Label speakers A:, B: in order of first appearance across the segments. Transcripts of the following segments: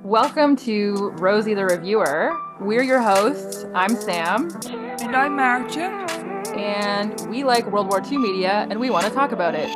A: Welcome to Rosie the Reviewer. We're your hosts. I'm Sam,
B: And I'm Marcia.
A: and we like World War II media, and we want to talk about it.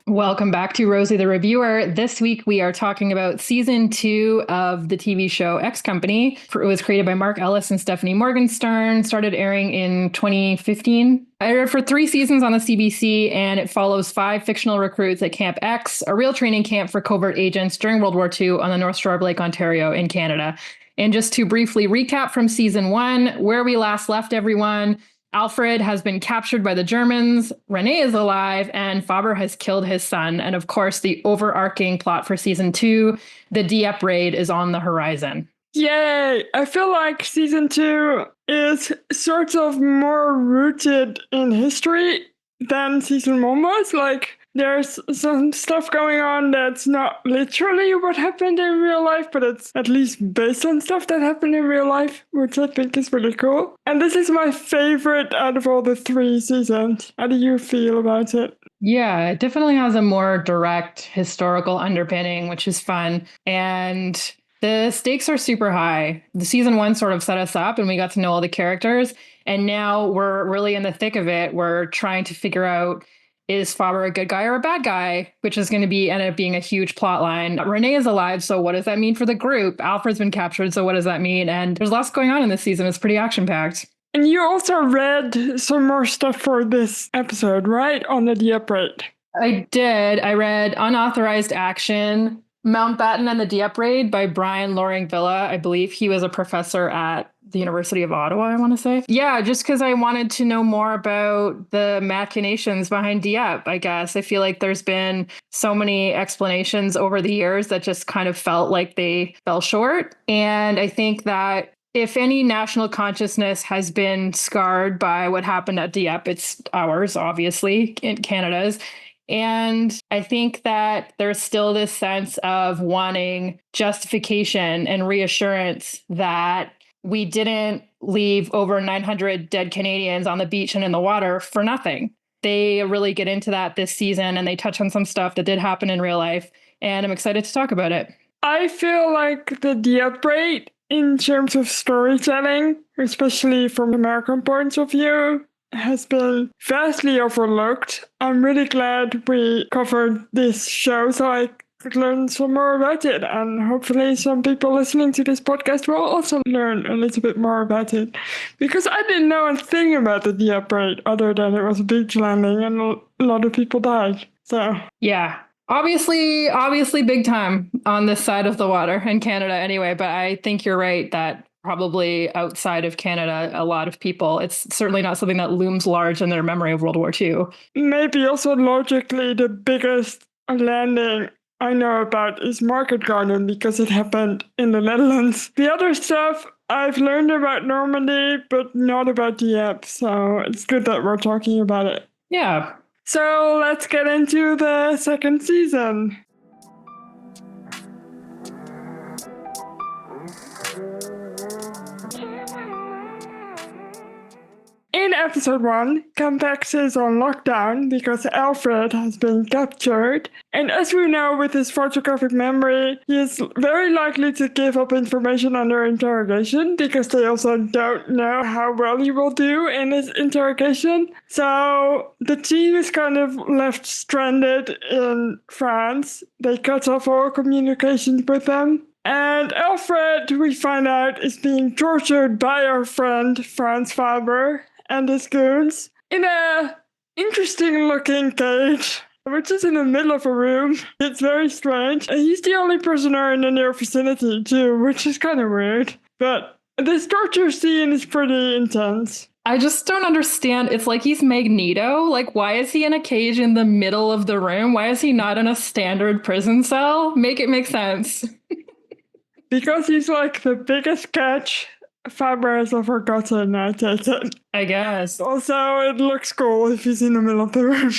A: Welcome back to Rosie the Reviewer. This week we are talking about season 2 of the TV show X Company. It was created by Mark Ellis and Stephanie Morgenstern, started airing in 2015. It aired for 3 seasons on the CBC, and it follows 5 fictional recruits at Camp X, a real training camp for covert agents during World War II on the North Shore of Lake Ontario in Canada. And just to briefly recap from season 1, where we last left everyone, Alfred has been captured by the Germans, Renee is alive, and Faber has killed his son. And of course, the overarching plot for season 2, the Dieppe Raid, is on the horizon.
B: Yay! I feel like season 2 is sort of more rooted in history than season 1 was. Like, there's some stuff going on that's not literally what happened in real life, but it's at least based on stuff that happened in real life, which I think is really cool. And this is my favorite out of all the 3 seasons. How do you feel about it?
A: Yeah, it definitely has a more direct historical underpinning, which is fun. And the stakes are super high. The season 1 sort of set us up and we got to know all the characters. And now we're really in the thick of it. We're trying to figure out, is Faber a good guy or a bad guy? Which is going to end up being a huge plot line. Renee is alive, so what does that mean for the group? Alfred's been captured, so what does that mean? And there's lots going on in this season. It's pretty action-packed.
B: And you also read some more stuff for this episode, right? On the Dieppe Raid.
A: I did. I read Unauthorized Action, Mountbatten and the Dieppe Raid by Brian Loring Villa. I believe he was a professor at the University of Ottawa, I want to say. Yeah, just because I wanted to know more about the machinations behind Dieppe, I guess. I feel like there's been so many explanations over the years that just kind of felt like they fell short. And I think that if any national consciousness has been scarred by what happened at Dieppe, it's ours, obviously, in Canada's. And I think that there's still this sense of wanting justification and reassurance that we didn't leave over 900 dead Canadians on the beach and in the water for nothing. They really get into that this season, and they touch on some stuff that did happen in real life. And I'm excited to talk about it.
B: I feel like the Dieppe Raid, in terms of storytelling, especially from American points of view, has been vastly overlooked. I'm really glad we covered this show so I could learn some more about it. And hopefully some people listening to this podcast will also learn a little bit more about it. Because I didn't know a thing about the Dieppe Raid other than it was a beach landing and a lot of people died. So
A: yeah. Obviously big time on this side of the water in Canada anyway, but I think you're right that probably outside of Canada, a lot of people, it's certainly not something that looms large in their memory of World War II.
B: Maybe also logically the biggest landing I know about is Market Garden because it happened in the Netherlands. The other stuff I've learned about Normandy, but not about Dieppe, so it's good that we're talking about it.
A: Yeah.
B: So let's get into the second season. In episode 1, Camp X is on lockdown because Alfred has been captured, and as we know with his photographic memory, he is very likely to give up information under interrogation because they also don't know how well he will do in his interrogation. So the team is kind of left stranded in France. They cut off all communications with them. And Alfred, we find out, is being tortured by our friend Franz Faber and his goons in a interesting looking cage, which is in the middle of a room. It's very strange. And he's the only prisoner in the near vicinity too, which is kind of weird. But this torture scene is pretty intense.
A: I just don't understand. It's like he's Magneto. Like, why is he in a cage in the middle of the room? Why is he not in a standard prison cell? Make it make sense.
B: Because he's like the biggest catch Faber has ever gotten, I take it.
A: I guess.
B: Also, it looks cool if he's in the middle of the room.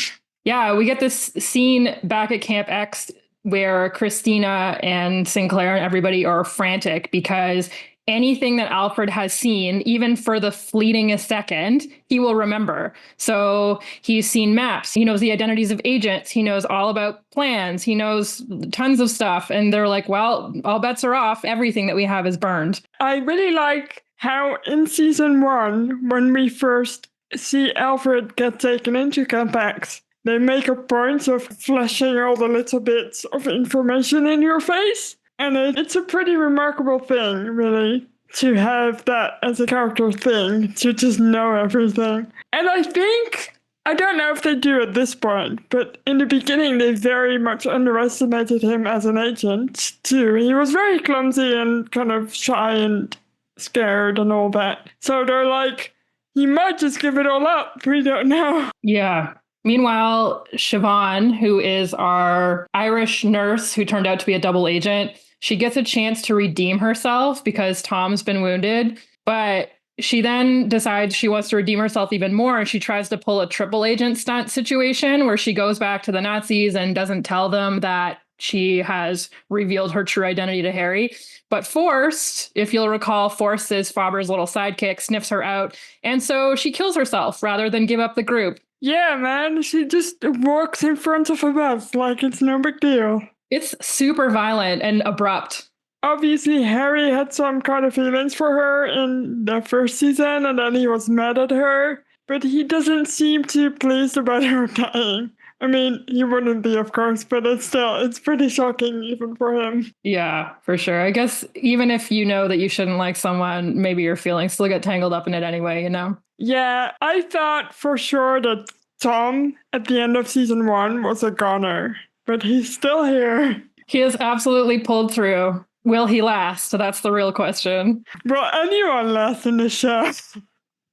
A: Yeah, we get this scene back at Camp X where Christina and Sinclair and everybody are frantic because anything that Alfred has seen, even for the fleetingest second, he will remember. So he's seen maps. He knows the identities of agents. He knows all about plans. He knows tons of stuff. And they're like, well, all bets are off. Everything that we have is burned.
B: I really like how in season 1, when we first see Alfred get taken into Camp X, they make a point of flashing all the little bits of information in your face. And it's a pretty remarkable thing, really, to have that as a character thing, to just know everything. And I don't know if they do at this point, but in the beginning they very much underestimated him as an agent, too. He was very clumsy and kind of shy and scared and all that. So they're like, he might just give it all up. We don't know.
A: Yeah. Meanwhile, Siobhan, who is our Irish nurse who turned out to be a double agent, she gets a chance to redeem herself because Tom's been wounded, but she then decides she wants to redeem herself even more. And she tries to pull a triple agent stunt situation where she goes back to the Nazis and doesn't tell them that she has revealed her true identity to Harry. But Forst, if you'll recall, Forst is Faber's little sidekick, sniffs her out. And so she kills herself rather than give up the group.
B: Yeah, man, she just walks in front of a bus like it's no big deal.
A: It's super violent and abrupt.
B: Obviously, Harry had some kind of feelings for her in the first season, and then he was mad at her, but he doesn't seem too pleased about her dying. I mean, he wouldn't be, of course, but it's pretty shocking even for him.
A: Yeah, for sure. I guess even if you know that you shouldn't like someone, maybe your feelings still get tangled up in it anyway, you know?
B: Yeah, I thought for sure that Tom, at the end of season 1, was a goner. But he's still here.
A: He has absolutely pulled through. Will he last? So that's the real question.
B: Will anyone last in the show?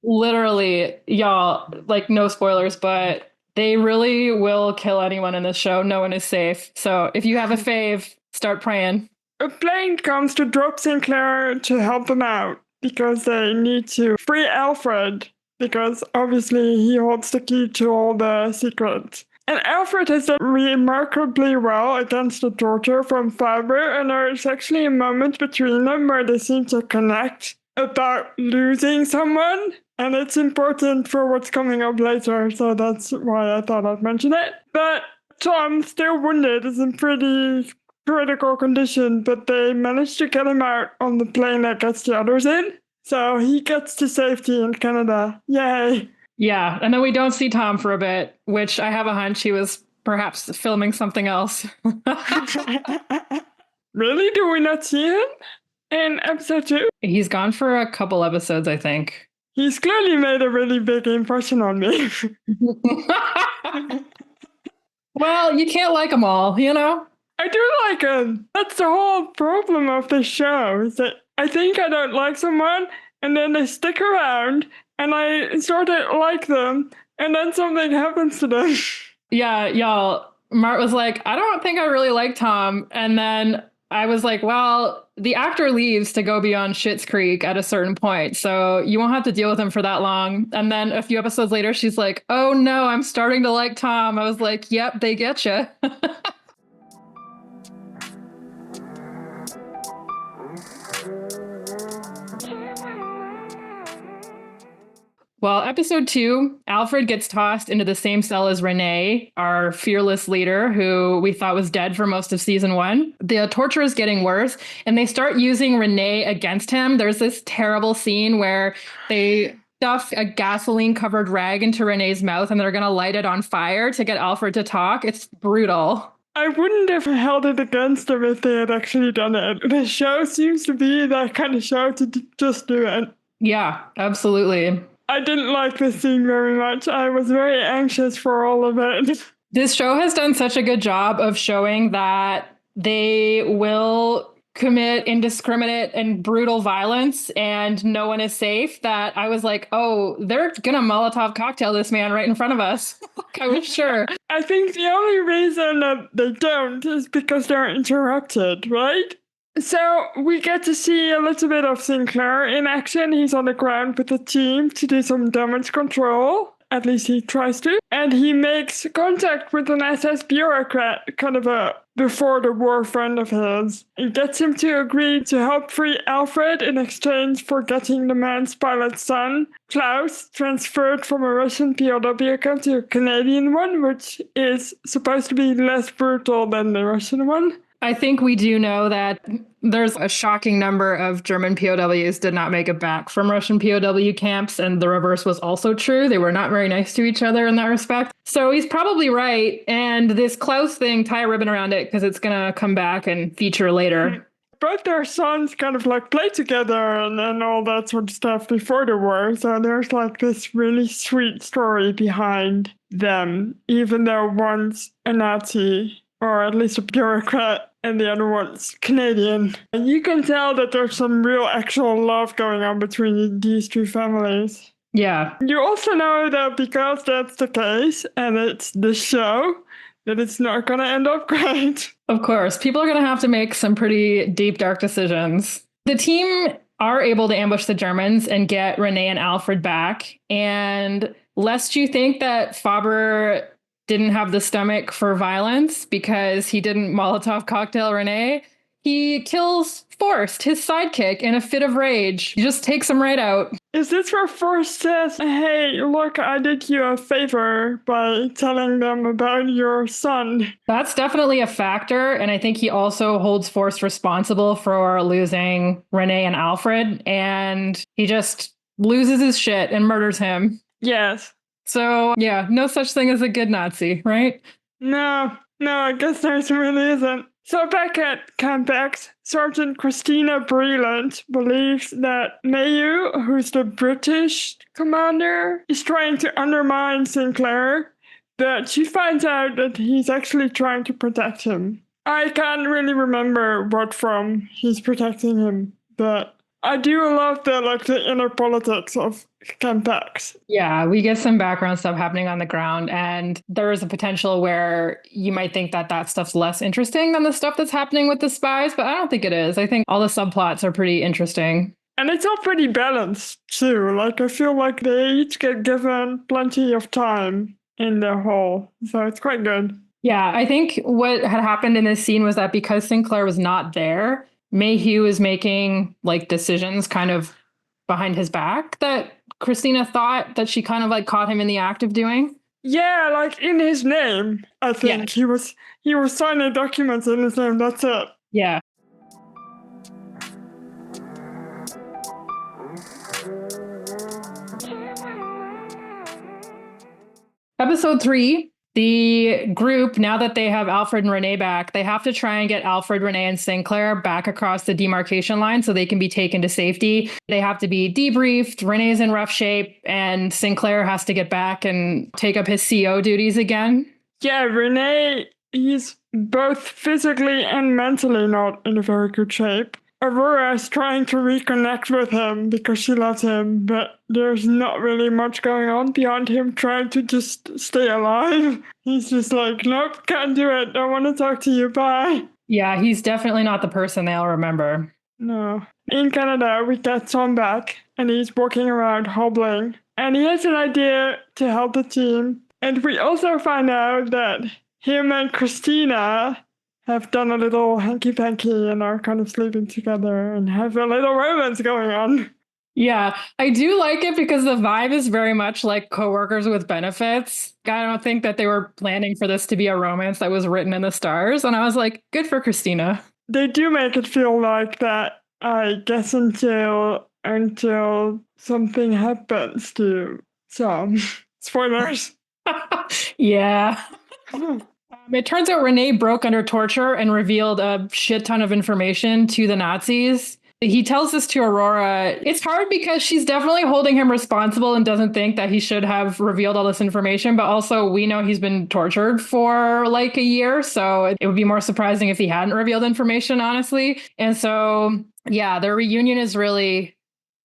A: Literally, y'all, like no spoilers, but they really will kill anyone in this show. No one is safe. So if you have a fave, start praying.
B: A plane comes to drop Sinclair to help them out because they need to free Alfred because obviously he holds the key to all the secrets. And Alfred has done remarkably well against the torture from Faber, and there's actually a moment between them where they seem to connect about losing someone, and it's important for what's coming up later, so that's why I thought I'd mention it. But Tom, still wounded, is in pretty critical condition, but they managed to get him out on the plane that gets the others in, so he gets to safety in Canada. Yay!
A: Yeah, and then we don't see Tom for a bit, which I have a hunch he was perhaps filming something else.
B: Really? Do we not see him in episode 2?
A: He's gone for a couple episodes, I think.
B: He's clearly made a really big impression on me.
A: Well, you can't like them all, you know?
B: I do like him. That's the whole problem of the show, is that I think I don't like someone, and then they stick around, and I sort of like them, and then something happens to them.
A: Yeah, y'all. Mart was like, I don't think I really like Tom. And then I was like, well, the actor leaves to go beyond Schitt's Creek at a certain point, so you won't have to deal with him for that long. And then a few episodes later, she's like, oh no, I'm starting to like Tom. I was like, yep, they get you. Well, episode 2, Alfred gets tossed into the same cell as Renee, our fearless leader, who we thought was dead for most of season 1. The torture is getting worse, and they start using Renee against him. There's this terrible scene where they stuff a gasoline-covered rag into Renee's mouth, and they're going to light it on fire to get Alfred to talk. It's brutal.
B: I wouldn't have held it against them if they had actually done it. The show seems to be that kind of show to just do it.
A: Yeah, absolutely.
B: I didn't like this scene very much. I was very anxious for all of it.
A: This show has done such a good job of showing that they will commit indiscriminate and brutal violence and no one is safe, that I was like, oh, they're gonna Molotov cocktail this man right in front of us. I was sure.
B: I think the only reason that they don't is because they're interrupted, right? So we get to see a little bit of Sinclair in action. He's on the ground with the team to do some damage control. At least he tries to. And he makes contact with an SS bureaucrat, kind of a before the war friend of his. He gets him to agree to help free Alfred in exchange for getting the man's pilot's son, Klaus, transferred from a Russian POW camp to a Canadian one, which is supposed to be less brutal than the Russian one.
A: I think we do know that there's a shocking number of German POWs did not make it back from Russian POW camps, and the reverse was also true. They were not very nice to each other in that respect. So he's probably right. And this Klaus thing, tie a ribbon around it because it's going to come back and feature later.
B: Both their sons kind of like play together and all that sort of stuff before the war. So there's like this really sweet story behind them, even though one's a Nazi, or at least a bureaucrat, and the other one's Canadian. And you can tell that there's some real actual love going on between these two families.
A: Yeah.
B: You also know that because that's the case, and it's the show, that it's not going to end up great.
A: Of course. People are going to have to make some pretty deep, dark decisions. The team are able to ambush the Germans and get Renee and Alfred back. And lest you think that Faber didn't have the stomach for violence because he didn't Molotov cocktail Renee, he kills Forrest, his sidekick, in a fit of rage. He just takes him right out.
B: Is this where Forrest says, hey, look, I did you a favor by telling them about your son?
A: That's definitely a factor. And I think he also holds Forrest responsible for losing Renee and Alfred. And he just loses his shit and murders him.
B: Yes.
A: So, yeah, no such thing as a good Nazi, right?
B: No, I guess there really isn't. So back at Camp X, Sergeant Christina Breland believes that Mayu, who's the British commander, is trying to undermine Sinclair, but she finds out that he's actually trying to protect him. I can't really remember what from he's protecting him, but I do love the inner politics of Camp X.
A: Yeah, we get some background stuff happening on the ground, and there is a potential where you might think that that stuff's less interesting than the stuff that's happening with the spies, but I don't think it is. I think all the subplots are pretty interesting.
B: And it's all pretty balanced, too. Like, I feel like they each get given plenty of time in the whole, so it's quite good.
A: Yeah, I think what had happened in this scene was that because Sinclair was not there, Mayhew is making like decisions kind of behind his back that Christina thought that she kind of like caught him in the act of doing.
B: Yeah, like in his name, I think. Yeah. He was signing documents in his name, that's it.
A: Yeah. Episode 3. The group, now that they have Alfred and Renee back, they have to try and get Alfred, Renee, and Sinclair back across the demarcation line so they can be taken to safety. They have to be debriefed. Renee's in rough shape, and Sinclair has to get back and take up his CO duties again.
B: Yeah, Renee, he's both physically and mentally not in a very good shape. Aurora is trying to reconnect with him because she loves him, but there's not really much going on beyond him trying to just stay alive. He's just like, nope, can't do it. Don't want to talk to you. Bye.
A: Yeah, he's definitely not the person they'll remember.
B: No. In Canada, we get Tom back, and he's walking around hobbling. And he has an idea to help the team. And we also find out that him and Christina have done a little hanky-panky and are kind of sleeping together and have a little romance going on.
A: Yeah, I do like it because the vibe is very much like coworkers with benefits. I don't think that they were planning for this to be a romance that was written in the stars. And I was like, good for Christina.
B: They do make it feel like that, I guess, until something happens to some. Spoilers.
A: Yeah. It turns out Renee broke under torture and revealed a shit ton of information to the Nazis. He tells this to Aurora. It's hard because she's definitely holding him responsible and doesn't think that he should have revealed all this information. But also, we know he's been tortured for like a year. So it would be more surprising if he hadn't revealed information, honestly. And so, yeah, their reunion is really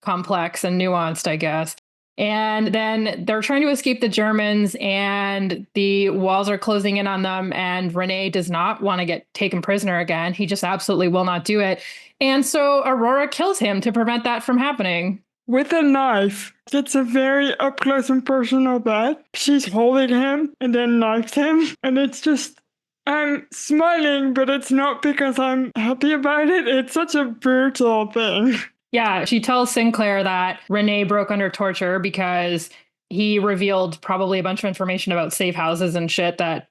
A: complex and nuanced, I guess. And then they're trying to escape the Germans and the walls are closing in on them. And Renee does not want to get taken prisoner again. He just absolutely will not do it. And so Aurora kills him to prevent that from happening.
B: with a knife. It's a very up close and personal death. She's holding him and then knifed him. And it's just, I'm smiling, but it's not because I'm happy about it. It's such a brutal thing.
A: Yeah, she tells Sinclair that Renee broke under torture because he revealed probably a bunch of information about safe houses and shit that,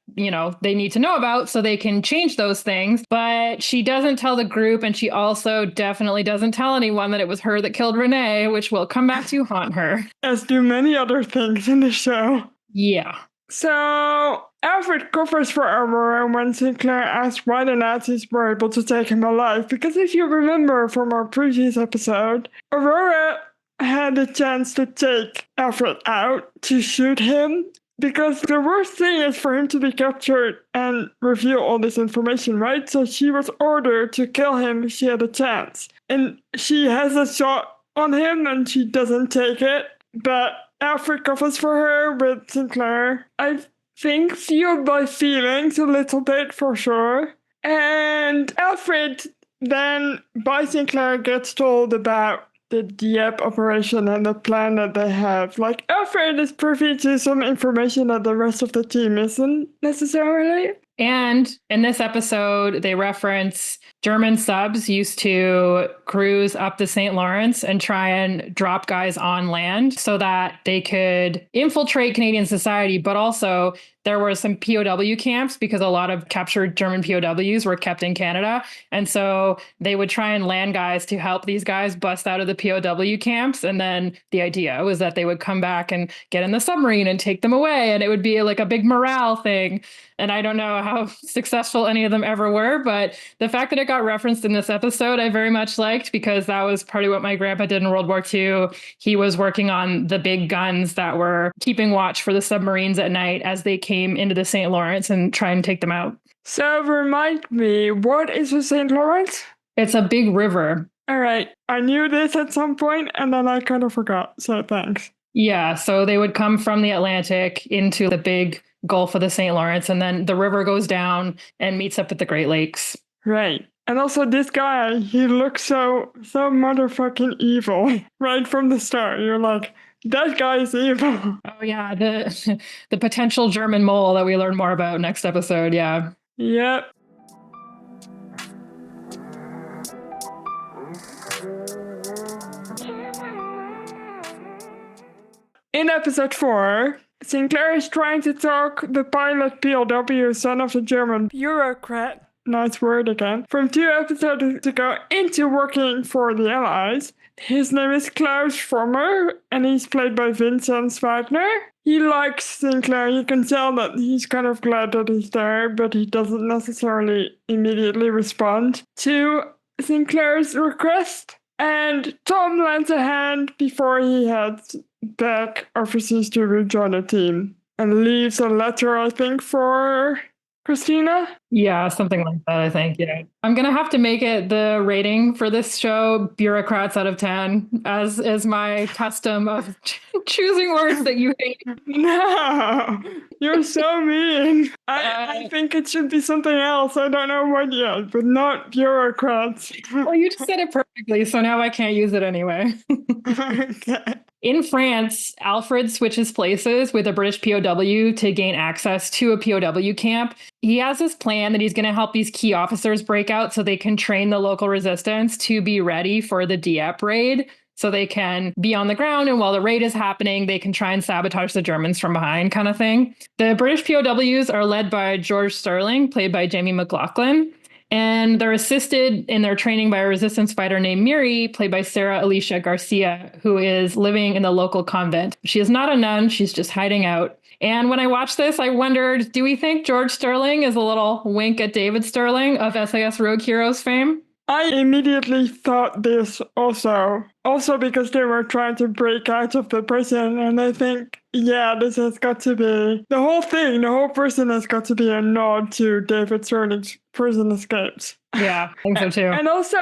A: they need to know about so they can change those things. But she doesn't tell the group, and she also definitely doesn't tell anyone that it was her that killed Renee, which will come back to haunt her.
B: As do many other things in the show.
A: Yeah.
B: So Alfred covers for Aurora when Sinclair asks why the Nazis were able to take him alive. Because if you remember from our previous episode, Aurora had the chance to take Alfred out to shoot him, because the worst thing is for him to be captured and reveal all this information, right? So she was ordered to kill him if she had a chance. And she has a shot on him and she doesn't take it, but Alfred covers for her with Sinclair. I think fueled by feelings a little bit for sure. And Alfred then by Sinclair gets told about the Dieppe operation and the plan that they have. Like, Alfred is privy to some information that the rest of the team isn't necessarily.
A: And in this episode, they reference German subs used to cruise up the St. Lawrence and try and drop guys on land so that they could infiltrate Canadian society. But also, there were some POW camps because a lot of captured German POWs were kept in Canada. And so they would try and land guys to help these guys bust out of the POW camps. And then the idea was that they would come back and get in the submarine and take them away. And it would be like a big morale thing. And I don't know how successful any of them ever were, but the fact that it got referenced in this episode, I very much liked, because that was part of what my grandpa did in World War II. He was working on the big guns that were keeping watch for the submarines at night as they came into the St. Lawrence and try and take them out.
B: So remind me, what is the St. Lawrence?
A: It's a big river.
B: All right. I knew this at some point and then I kind of forgot. So thanks.
A: Yeah. So they would come from the Atlantic into the big Gulf of the St. Lawrence, and then the river goes down and meets up with the Great Lakes.
B: Right. And also this guy, he looks so motherfucking evil right from the start. You're like, that guy is evil.
A: Oh yeah, the potential German mole that we learn more about next episode. Yeah.
B: Yep. In episode 4, Sinclair is trying to talk the pilot POW, son of the German bureaucrat, nice word again, from 2 episodes ago into working for the Allies. His name is Klaus Frommer, and he's played by Vincent Wagner. He likes Sinclair. You can tell that he's kind of glad that he's there, but he doesn't necessarily immediately respond to Sinclair's request. And Tom lends a hand before he heads back overseas to rejoin the team and leaves a letter, I think, for Christina.
A: Yeah, something like that, I think. Yeah. I'm going to have to make it the rating for this show bureaucrats out of 10, as is my custom of choosing words that you hate.
B: No, you're so mean. I think it should be something else. I don't know what yet, but not bureaucrats.
A: Well, you just said it perfectly, so now I can't use it anyway.
B: Okay.
A: In France, Alfred switches places with a British POW to gain access to a POW camp. He has this plan that he's going to help these key officers break out so they can train the local resistance to be ready for the Dieppe Raid. So they can be on the ground, and while the raid is happening, they can try and sabotage the Germans from behind, kind of thing. The British POWs are led by George Stirling, played by Jamie McLaughlin. And they're assisted in their training by a resistance fighter named Miri, played by Sarah Alicia Garcia, who is living in the local convent. She is not a nun, she's just hiding out. And when I watched this, I wondered, do we think George Stirling is a little wink at David Stirling of SAS Rogue Heroes fame?
B: I immediately thought this also because they were trying to break out of the prison, and I think, yeah, this has got to be, the whole person has got to be a nod to David Stirling's prison escapes.
A: Yeah, I think so too.
B: And also,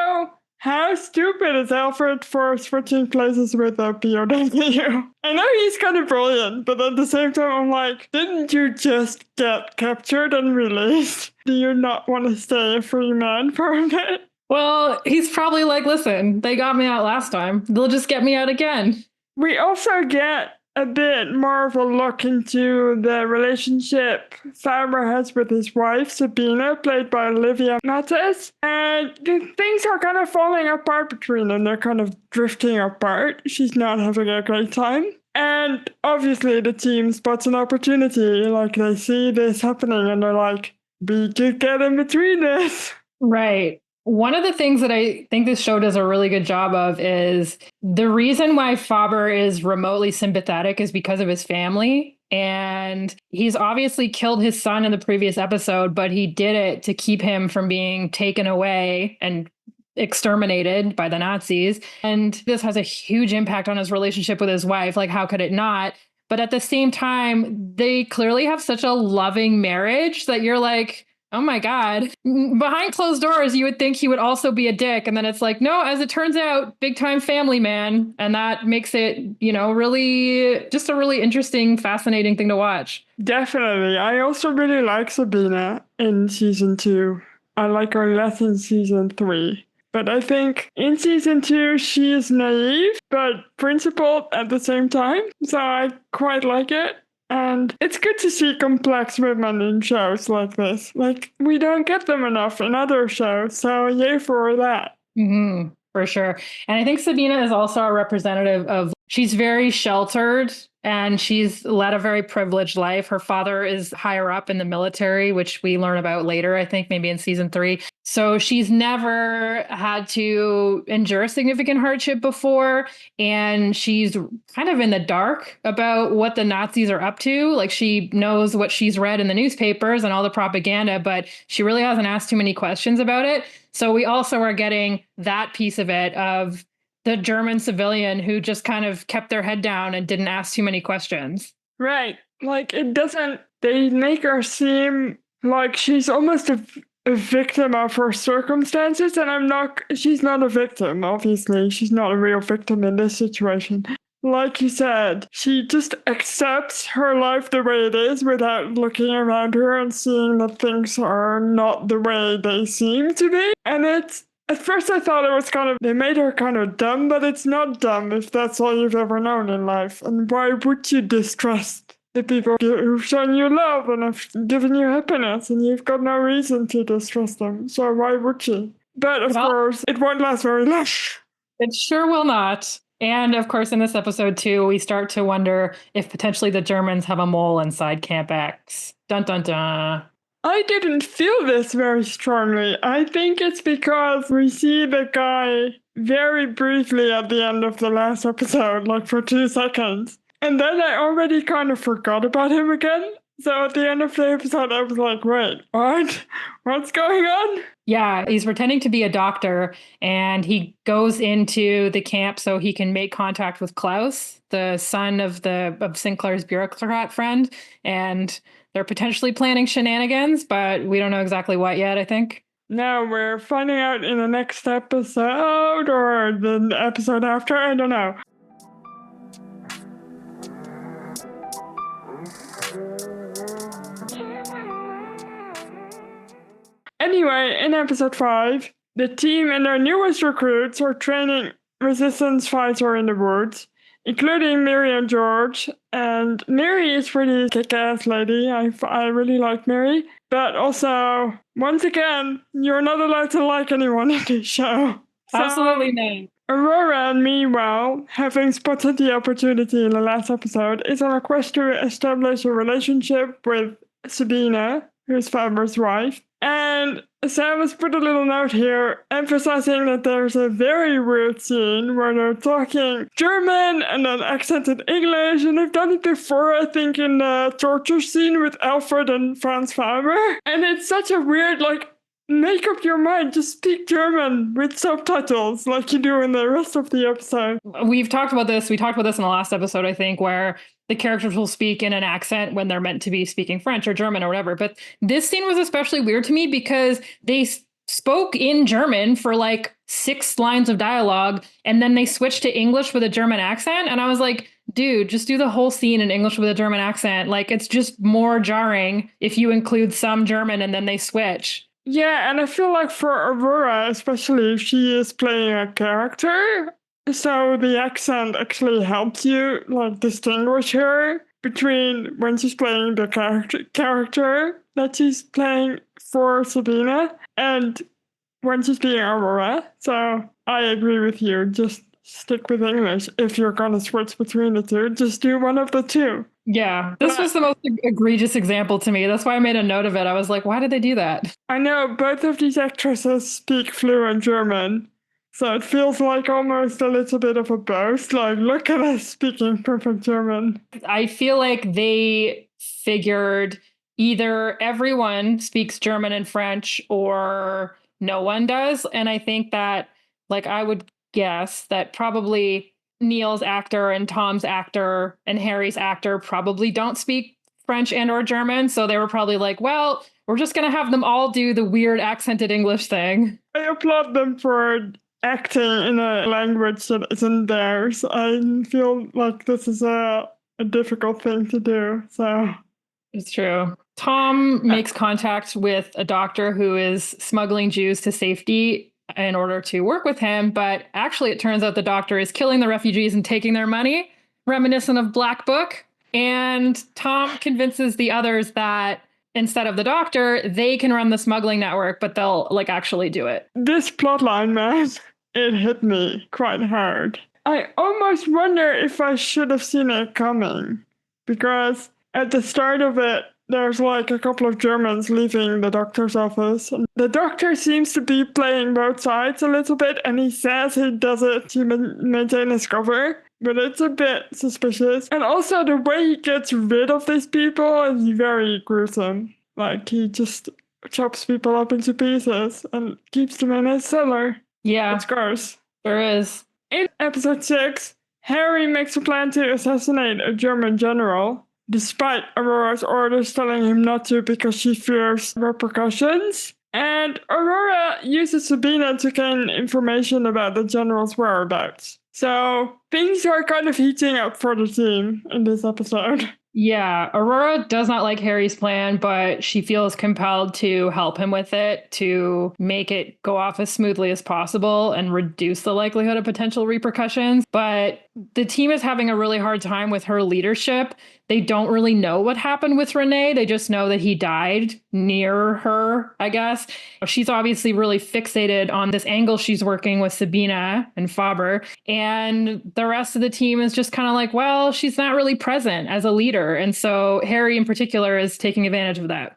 B: how stupid is Alfred for switching places with a POW? I know he's kind of brilliant, but at the same time, I'm like, didn't you just get captured and released? Do you not want to stay a free man for a bit?
A: Well, he's probably like, listen, they got me out last time. They'll just get me out again.
B: We also get a bit more of a look into the relationship Faber has with his wife, Sabina, played by Olivia Mattes. And things are kind of falling apart between them. They're kind of drifting apart. She's not having a great time. And obviously the team spots an opportunity. Like they see this happening and they're like, we could get in between this.
A: Right. One of the things that I think this show does a really good job of is the reason why Faber is remotely sympathetic is because of his family. And he's obviously killed his son in the previous episode, but he did it to keep him from being taken away and exterminated by the Nazis. And this has a huge impact on his relationship with his wife. Like, how could it not? But at the same time, they clearly have such a loving marriage that you're like, oh my God. Behind closed doors, you would think he would also be a dick. And then it's like, no, as it turns out, big time family man. And that makes it, really just a really interesting, fascinating thing to watch.
B: Definitely. I also really like Sabina in season 2. I like her less in season 3. But I think in season 2, she is naive, but principled at the same time. So I quite like it. And it's good to see complex women in shows like this. Like, we don't get them enough in other shows, so yay for that.
A: Mm-hmm, for sure. And I think Sabina is also a representative of, she's very sheltered and she's led a very privileged life. Her father is higher up in the military, which we learn about later, I think, maybe in season 3. So she's never had to endure significant hardship before. And she's kind of in the dark about what the Nazis are up to. Like, she knows what she's read in the newspapers and all the propaganda, but she really hasn't asked too many questions about it. So we also are getting that piece of it, of the German civilian who just kind of kept their head down and didn't ask too many questions.
B: Right. Like, they make her seem like she's almost a victim of her circumstances, and she's not a victim, obviously. She's not a real victim in this situation. Like you said, she just accepts her life the way it is without looking around her and seeing that things are not the way they seem to be. And at first I thought it was they made her kind of dumb, but it's not dumb if that's all you've ever known in life. And why would you distrust the people who've shown you love and have given you happiness, and you've got no reason to distrust them? So why would you? But of course, it won't last very long.
A: It sure will not. And of course, in this episode too, we start to wonder if potentially the Germans have a mole inside Camp X. Dun dun dun.
B: I didn't feel this very strongly. I think it's because we see the guy very briefly at the end of the last episode, like for 2 seconds. And then I already kind of forgot about him again. So at the end of the episode, I was like, wait, what? What's going on?
A: Yeah, he's pretending to be a doctor, and he goes into the camp so he can make contact with Klaus, the son of Sinclair's bureaucrat friend. And they're potentially planning shenanigans, but we don't know exactly what yet, I think.
B: No, we're finding out in the next episode or the episode after. I don't know. Anyway, in episode 5, the team and their newest recruits are training resistance fighter in the woods, including Mary and George. And Mary is pretty kick-ass lady. I really like Mary. But also, once again, you're not allowed to like anyone in this show.
A: Absolutely not.
B: Aurora, meanwhile, having spotted the opportunity in the last episode, is on a quest to establish a relationship with Sabina, who's Faber's wife. And Sam has put a little note here emphasizing that there's a very weird scene where they're talking German and then accented English, and they've done it before, I think, in the torture scene with Alfred and Franz Faber. And it's such a weird, make up your mind, just speak German with subtitles like you do in the rest of the episode.
A: We've talked about this. We talked about this in the last episode, I think, where the characters will speak in an accent when they're meant to be speaking French or German or whatever. But this scene was especially weird to me because they spoke in German for 6 lines of dialogue, and then they switched to English with a German accent. And I was like, dude, just do the whole scene in English with a German accent. It's just more jarring if you include some German and then they switch.
B: Yeah, and I feel like for Aurora, especially if she is playing a character, so the accent actually helps you like distinguish her between when she's playing the character that she's playing for Sabina and when she's being Aurora. So I agree with you. Just stick with English. If you're gonna switch between the two, just do one of the two.
A: Yeah, this was the most egregious example to me. That's why I made a note of it. I was like, why did they do that?
B: I know both of these actresses speak fluent German, so it feels like almost a little bit of a boast. Like, look at us speaking perfect German.
A: I feel like they figured either everyone speaks German and French or no one does. And I think that, like, I would guess that probably Neil's actor and Tom's actor and Harry's actor probably don't speak French and or German. So they were probably like, well, we're just going to have them all do the weird accented English thing.
B: I applaud them for acting in a language that isn't theirs. I feel like this is a difficult thing to do. So
A: It's true. Tom makes contact with a doctor who is smuggling Jews to safety in order to work with him, but actually it turns out the doctor is killing the refugees and taking their money, reminiscent of Black Book. And Tom convinces the others that instead of the doctor, they can run the smuggling network, but they'll like actually do it.
B: this plotline, man, it hit me quite hard. I almost wonder if I should have seen it coming, because at the start of it, there's like a couple of Germans leaving the doctor's office. And the doctor seems to be playing both sides a little bit, and he says he does it to maintain his cover, but it's a bit suspicious. And also, the way he gets rid of these people is very gruesome. Like, he just chops people up into pieces and keeps them in his cellar.
A: Yeah,
B: It's gross.
A: there is.
B: In episode 6, Harry makes a plan to assassinate a German general, despite Aurora's orders telling him not to because she fears repercussions. And Aurora uses Sabina to gain information about the general's whereabouts. So things are kind of heating up for the team in this episode.
A: Yeah, Aurora does not like Harry's plan, but she feels compelled to help him with it to make it go off as smoothly as possible and reduce the likelihood of potential repercussions. But the team is having a really hard time with her leadership. They don't really know what happened with Renee. They just know that he died near her, I guess. She's obviously really fixated on this angle she's working with Sabina and Faber. And the rest of the team is just kind of like, well, she's not really present as a leader. And so Harry in particular is taking advantage of that.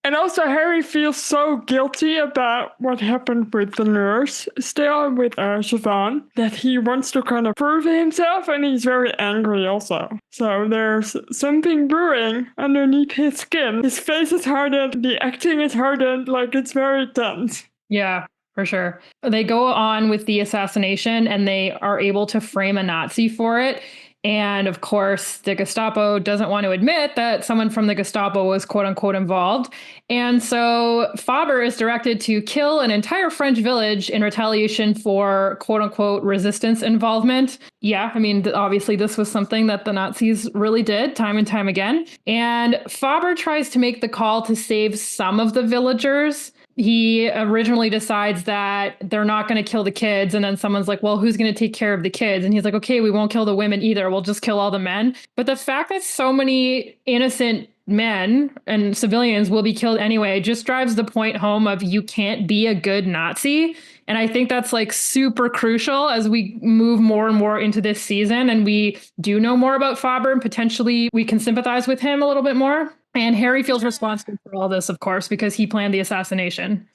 B: And also, Harry feels so guilty about what happened with the nurse, still with Siobhan, that he wants to kind of prove himself, and he's very angry also. So there's something brewing underneath his skin. His face is hardened, the acting is hardened, like it's very tense.
A: Yeah, for sure. They go on with the assassination and they are able to frame a Nazi for it. And of course, the Gestapo doesn't want to admit that someone from the Gestapo was quote unquote involved. And so Faber is directed to kill an entire French village in retaliation for quote unquote resistance involvement. Yeah, I mean, obviously, this was something that the Nazis really did time and time again. And Faber tries to make the call to save some of the villagers. He originally decides that they're not going to kill the kids. And then someone's like, well, who's going to take care of the kids? And he's like, okay, we won't kill the women either. We'll just kill all the men. But the fact that so many innocent men and civilians will be killed anyway just drives the point home of you can't be a good Nazi. And I think that's like super crucial as we move more and more into this season and we do know more about Faber and potentially we can sympathize with him a little bit more. And Harry feels responsible for all this, of course, because he planned the assassination.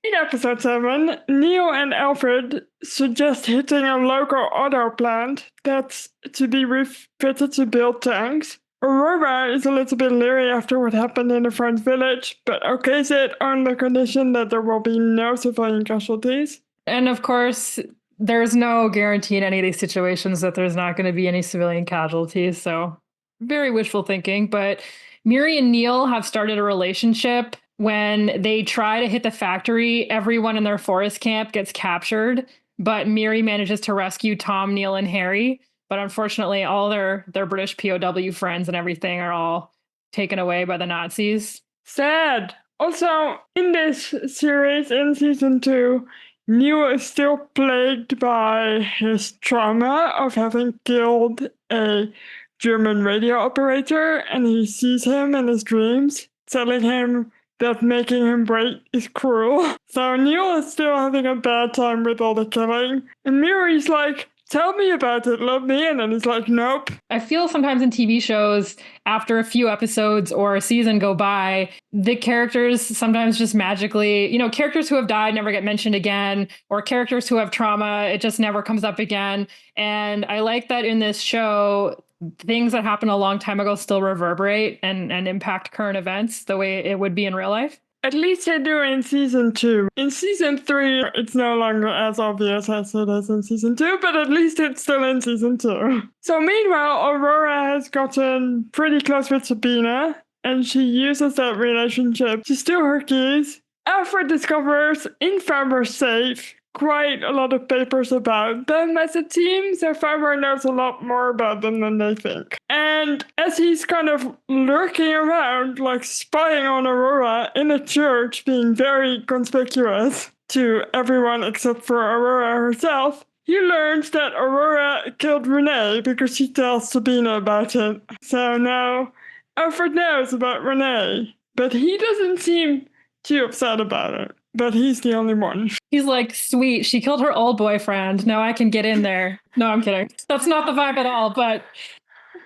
B: In episode 7, Neil and Alfred suggest hitting a local auto plant that's to be refitted to build tanks. Aurora is a little bit leery after what happened in the French village, but okays it on the condition that there will be no civilian casualties.
A: And of course, there's no guarantee in any of these situations that there's not going to be any civilian casualties. So very wishful thinking. But Miri and Neil have started a relationship. When they try to hit the factory, everyone in their forest camp gets captured. But Miri manages to rescue Tom, Neil, and Harry. But unfortunately, all their British POW friends and everything are all taken away by the Nazis.
B: Sad. Also, in this series, in season 2, Neo is still plagued by his trauma of having killed a German radio operator, and he sees him in his dreams, telling him that making him wait is cruel. So Neo is still having a bad time with all the killing, and Miri's like, tell me about it, let me in. And he's like, nope.
A: I feel sometimes in TV shows, after a few episodes or a season go by, the characters sometimes just magically, characters who have died never get mentioned again, or characters who have trauma, it just never comes up again. And I like that in this show, things that happened a long time ago still reverberate and impact current events the way it would be in real life.
B: At least they do in season 2. In season 3, it's no longer as obvious as it is in season 2, but at least it's still in season 2. So meanwhile, Aurora has gotten pretty close with Sabine, and she uses that relationship to steal her keys. Alfred discovers in Faber's safe quite a lot of papers about them as a team, so Faber knows a lot more about them than they think. And as he's kind of lurking around, like spying on Aurora in a church, being very conspicuous to everyone except for Aurora herself, he learns that Aurora killed Renee because she tells Sabine about it. So now Alfred knows about Renee, but he doesn't seem too upset about it. But he's the only one.
A: He's like, sweet, she killed her old boyfriend. Now I can get in there. No, I'm kidding. That's not the vibe at all, but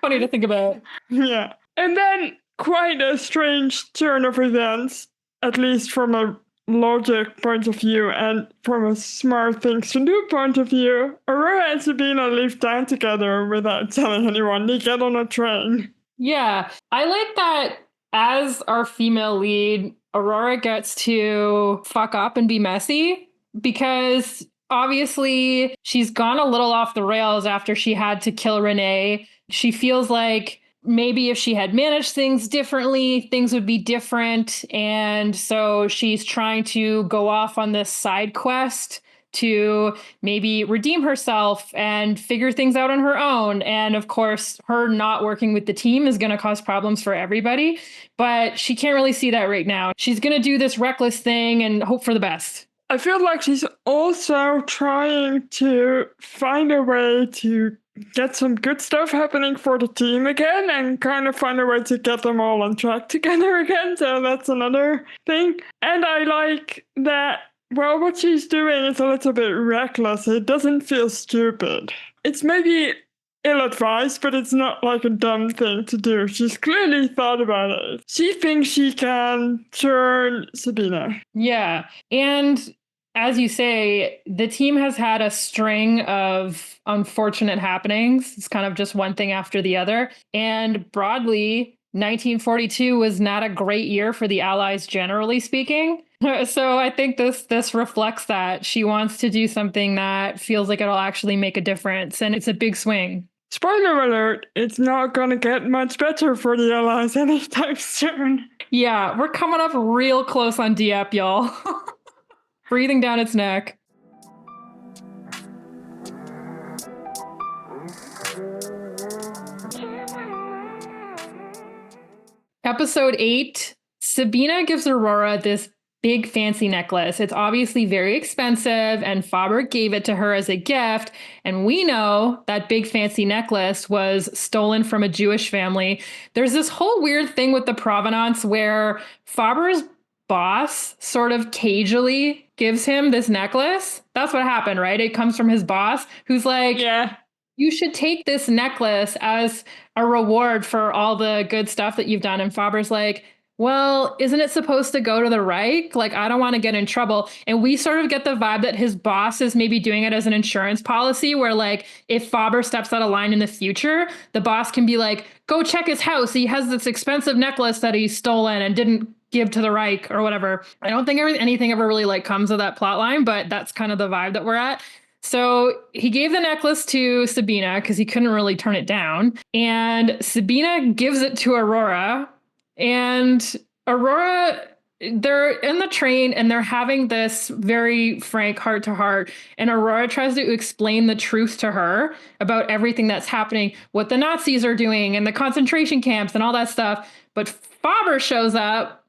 A: funny to think about.
B: Yeah. And then quite a strange turn of events, at least from a logic point of view and from a smart things to do point of view. Aurora and Sabine leave town together without telling anyone. They get on a train.
A: Yeah. I like that as our female lead, Aurora gets to fuck up and be messy because obviously she's gone a little off the rails after she had to kill Renee. She feels like maybe if she had managed things differently, things would be different. And so she's trying to go off on this side quest to maybe redeem herself and figure things out on her own. And of course, her not working with the team is going to cause problems for everybody, but she can't really see that right now. She's going to do this reckless thing and hope for the best.
B: I feel like she's also trying to find a way to get some good stuff happening for the team again and kind of find a way to get them all on track together again. So that's another thing. And I like that. Well, what she's doing is a little bit reckless. It doesn't feel stupid. It's maybe ill-advised, but it's not like a dumb thing to do. She's clearly thought about it. She thinks she can turn Sabine.
A: Yeah. And as you say, the team has had a string of unfortunate happenings. It's kind of just one thing after the other. And broadly, 1942 was not a great year for the Allies, generally speaking. So I think this reflects that. She wants to do something that feels like it'll actually make a difference, and it's a big swing.
B: Spoiler alert, it's not gonna get much better for the Allies anytime soon.
A: Yeah, we're coming up real close on Dieppe, y'all. Breathing down its neck. Episode 8, Sabine gives Aurora this big fancy necklace. It's obviously very expensive, and Faber gave it to her as a gift. And we know that big fancy necklace was stolen from a Jewish family. There's this whole weird thing with the provenance where Faber's boss sort of cagely gives him this necklace. That's what happened, right? It comes from his boss, who's like,
B: yeah,
A: you should take this necklace as a reward for all the good stuff that you've done. And Faber's like, well, isn't it supposed to go to the Reich? Like, I don't want to get in trouble. And we sort of get the vibe that his boss is maybe doing it as an insurance policy where, like, if Faber steps out of line in the future, the boss can be like, go check his house. He has this expensive necklace that he's stolen and didn't give to the Reich or whatever. I don't think anything ever really like comes of that plot line, but that's kind of the vibe that we're at. So he gave the necklace to Sabine because he couldn't really turn it down. And Sabine gives it to Aurora. And Aurora they're in the train and they're having this very frank heart to heart. And Aurora tries to explain the truth to her about everything that's happening, what the Nazis are doing and the concentration camps and all that stuff. But Faber shows up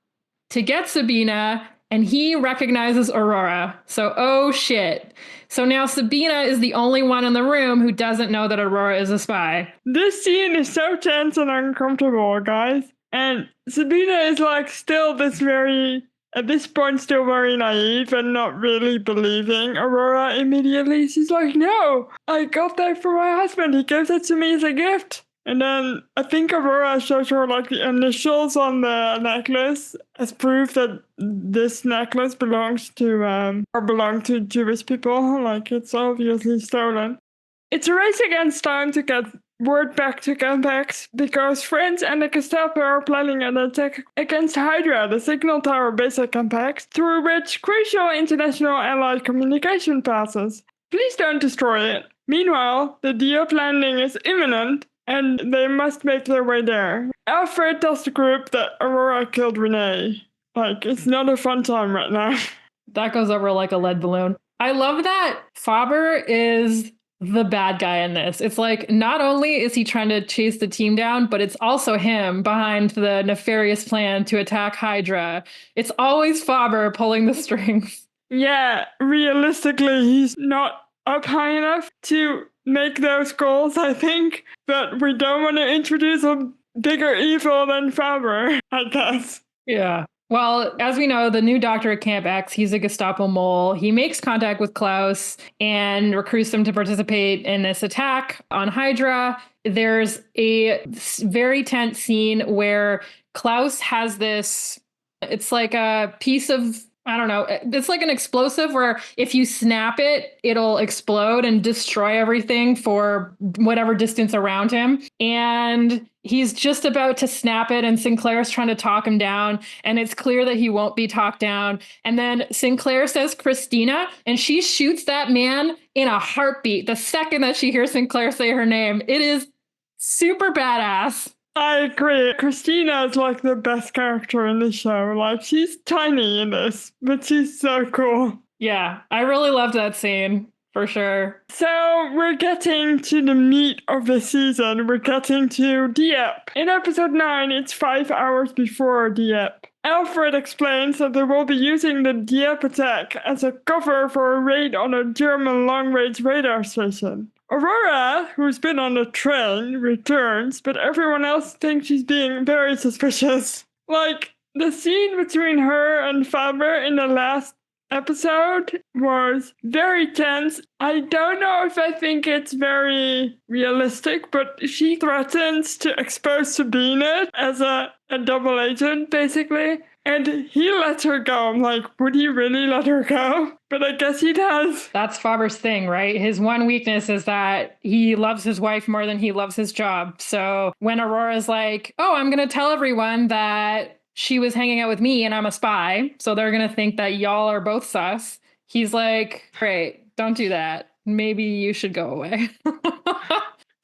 A: to get Sabina and he recognizes Aurora. So, oh shit. So now Sabina is the only one in the room who doesn't know that Aurora is a spy.
B: This scene is so tense and uncomfortable, guys. And Sabina is like still at this point, still very naive and not really believing Aurora immediately. She's like, no, I got that for my husband. He gave it to me as a gift. And then I think Aurora shows her like the initials on the necklace as proof that this necklace belonged to Jewish people. Like it's obviously stolen. It's a race against time to get word back to Campex because France and the Gestapo are planning an attack against Hydra, the signal tower based at Campex, through which crucial international allied communication passes. Please don't destroy it. Meanwhile, the Dieppe landing is imminent and they must make their way there. Alfred tells the group that Aurora killed Renee. Like, it's not a fun time right now.
A: That goes over like a lead balloon. I love that Faber is the bad guy in this. It's like, not only is he trying to chase the team down, but it's also him behind the nefarious plan to attack Hydra. It's always Faber pulling the strings.
B: Yeah, realistically, he's not up high enough to make those goals, I think. But we don't want to introduce a bigger evil than Faber, I guess.
A: Yeah. Well, as we know, the new doctor at Camp X, he's a Gestapo mole. He makes contact with Klaus and recruits him to participate in this attack on Hydra. There's a very tense scene where Klaus has this, it's like a piece of, I don't know, it's like an explosive where if you snap it, it'll explode and destroy everything for whatever distance around him. And he's just about to snap it and Sinclair's trying to talk him down. And it's clear that he won't be talked down. And then Sinclair says Christina, and she shoots that man in a heartbeat. The second that she hears Sinclair say her name, it is super badass.
B: I agree. Christina is like the best character in the show. Like, she's tiny in this, but she's so cool.
A: Yeah, I really loved that scene, for sure.
B: So we're getting to the meat of the season. We're getting to Dieppe. In episode 9, it's 5 hours before Dieppe. Alfred explains that they will be using the Dieppe attack as a cover for a raid on a German long-range radar station. Aurora, who's been on the train, returns, but everyone else thinks she's being very suspicious. Like, the scene between her and Faber in the last episode was very tense. I don't know if I think it's very realistic, but she threatens to expose Sabine as a double agent, basically. And he lets her go. I'm like, would he really let her go? But I guess he does.
A: That's Faber's thing, right? His one weakness is that he loves his wife more than he loves his job. So when Aurora's like, oh, I'm going to tell everyone that she was hanging out with me and I'm a spy, so they're going to think that y'all are both sus. He's like, great, don't do that. Maybe you should go away.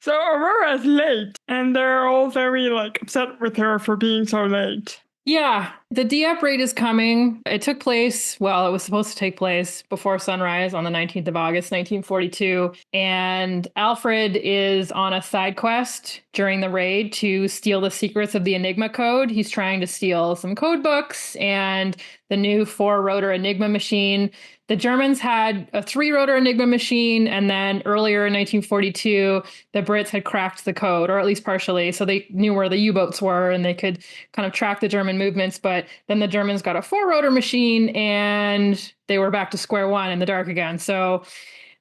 B: So Aurora's late, and they're all very upset with her for being so late.
A: Yeah, the Dieppe Raid is coming. It took place, well, it was supposed to take place before sunrise on the 19th of August, 1942. And Alfred is on a side quest during the raid to steal the secrets of the Enigma code. He's trying to steal some code books and the new 4-rotor Enigma machine. The Germans had a 3-rotor Enigma machine, and then earlier in 1942, the Brits had cracked the code, or at least partially, so they knew where the U-boats were, and they could kind of track the German movements, but then the Germans got a 4-rotor machine, and they were back to square one in the dark again. So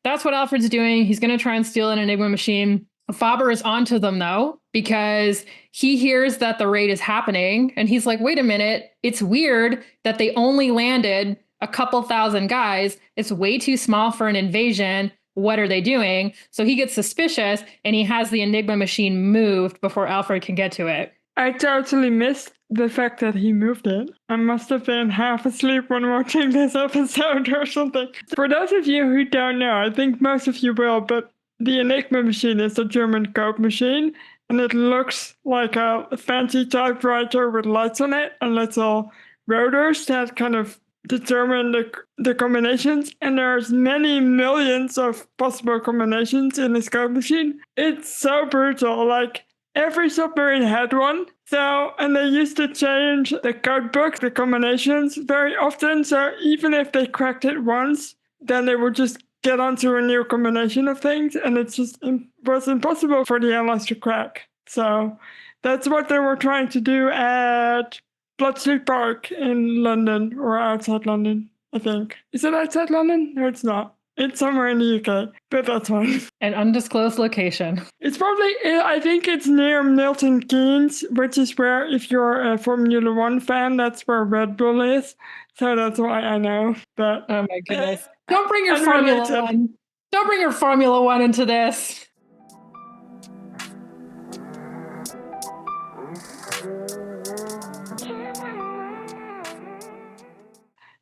A: that's what Alfred's doing. He's going to try and steal an Enigma machine. Faber is onto them, though, because he hears that the raid is happening, and he's like, wait a minute, it's weird that they only landed a couple thousand guys. It's way too small for an invasion. What are they doing? So he gets suspicious and he has the Enigma machine moved before Alfred can get to it.
B: I totally missed the fact that he moved it. I must have been half asleep when watching this episode or something. For those of you who don't know, I think most of you will, but the Enigma machine is a German code machine, and it looks like a fancy typewriter with lights on it and little rotors that kind of determine the combinations, and there's many millions of possible combinations in this code machine. It's so brutal. Like, every submarine had one. So, and they used to change the code book, the combinations very often. So even if they cracked it once, then they would just get onto a new combination of things, and it just was impossible for the allies to crack. So that's what they were trying to do at Bletchley Park in London, or outside London, I think. Is it outside London? No, it's not. It's somewhere in the UK, but that's fine.
A: An undisclosed location.
B: It's probably, I think it's near Milton Keynes, which is where, if you're a Formula One fan, that's where Red Bull is. So that's why I know. But
A: oh my goodness. Don't bring your
B: unrelated.
A: Formula One. Don't bring your Formula One into this.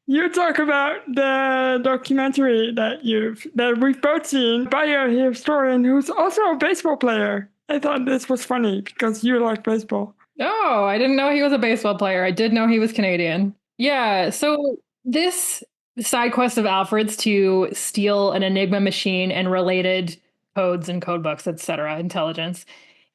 B: You talk about the documentary that we've both seen by a historian who's also a baseball player. I thought this was funny because you like baseball.
A: Oh, I didn't know he was a baseball player. I did know he was Canadian. Yeah, so this side quest of Alfred's to steal an Enigma machine and related codes and code books, etc., intelligence,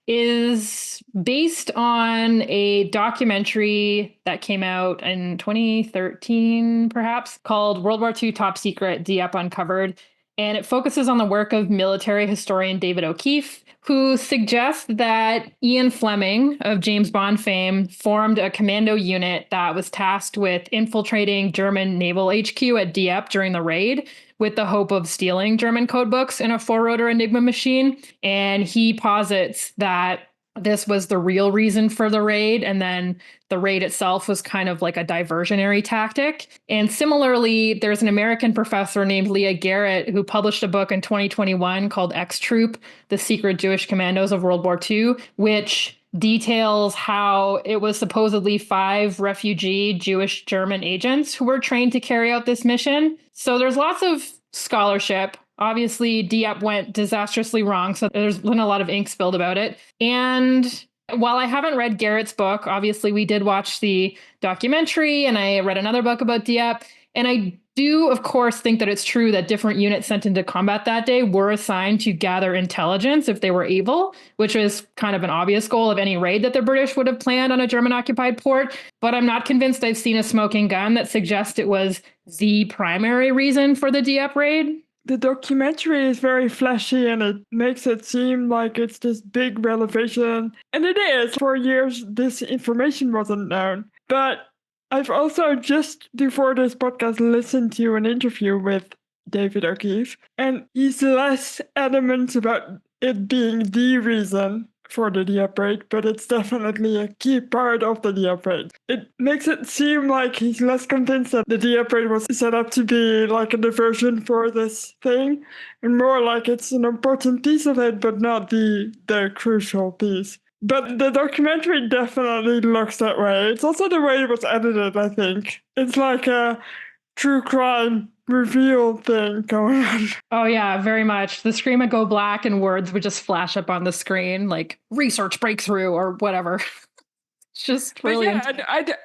A: is based on a documentary that came out in 2013, perhaps, called World War II Top Secret, Dieppe Uncovered. And it focuses on the work of military historian David O'Keefe, who suggests that Ian Fleming of James Bond fame formed a commando unit that was tasked with infiltrating German naval HQ at Dieppe during the raid, with the hope of stealing German codebooks in a four-rotor Enigma machine. And he posits that this was the real reason for the raid, and then the raid itself was kind of like a diversionary tactic. And similarly, there's an American professor named Leah Garrett who published a book in 2021 called X-Troop, The Secret Jewish Commandos of World War II, which details how it was supposedly 5 refugee Jewish German agents who were trained to carry out this mission. So there's lots of scholarship. Obviously, Dieppe went disastrously wrong, so there's been a lot of ink spilled about it. And while I haven't read Garrett's book, obviously we did watch the documentary, and I read another book about Dieppe. And I do, of course, think that it's true that different units sent into combat that day were assigned to gather intelligence if they were able, which was kind of an obvious goal of any raid that the British would have planned on a German-occupied port. But I'm not convinced I've seen a smoking gun that suggests it was the primary reason for the Dieppe raid.
B: The documentary is very flashy, and it makes it seem like it's this big revelation. And it is. For years, this information wasn't known. But I've also, just before this podcast, listened to an interview with David O'Keefe, and he's less adamant about it being the reason for the Dieppe raid, but it's definitely a key part of the Dieppe raid. It makes it seem like he's less convinced that the Dieppe raid was set up to be like a diversion for this thing, and more like it's an important piece of it, but not the crucial piece. But the documentary definitely looks that way. It's also the way it was edited, I think. It's like a true crime reveal thing going on.
A: Oh yeah, very much. The screen would go black and words would just flash up on the screen, like research breakthrough or whatever. It's just brilliant.
B: But yeah,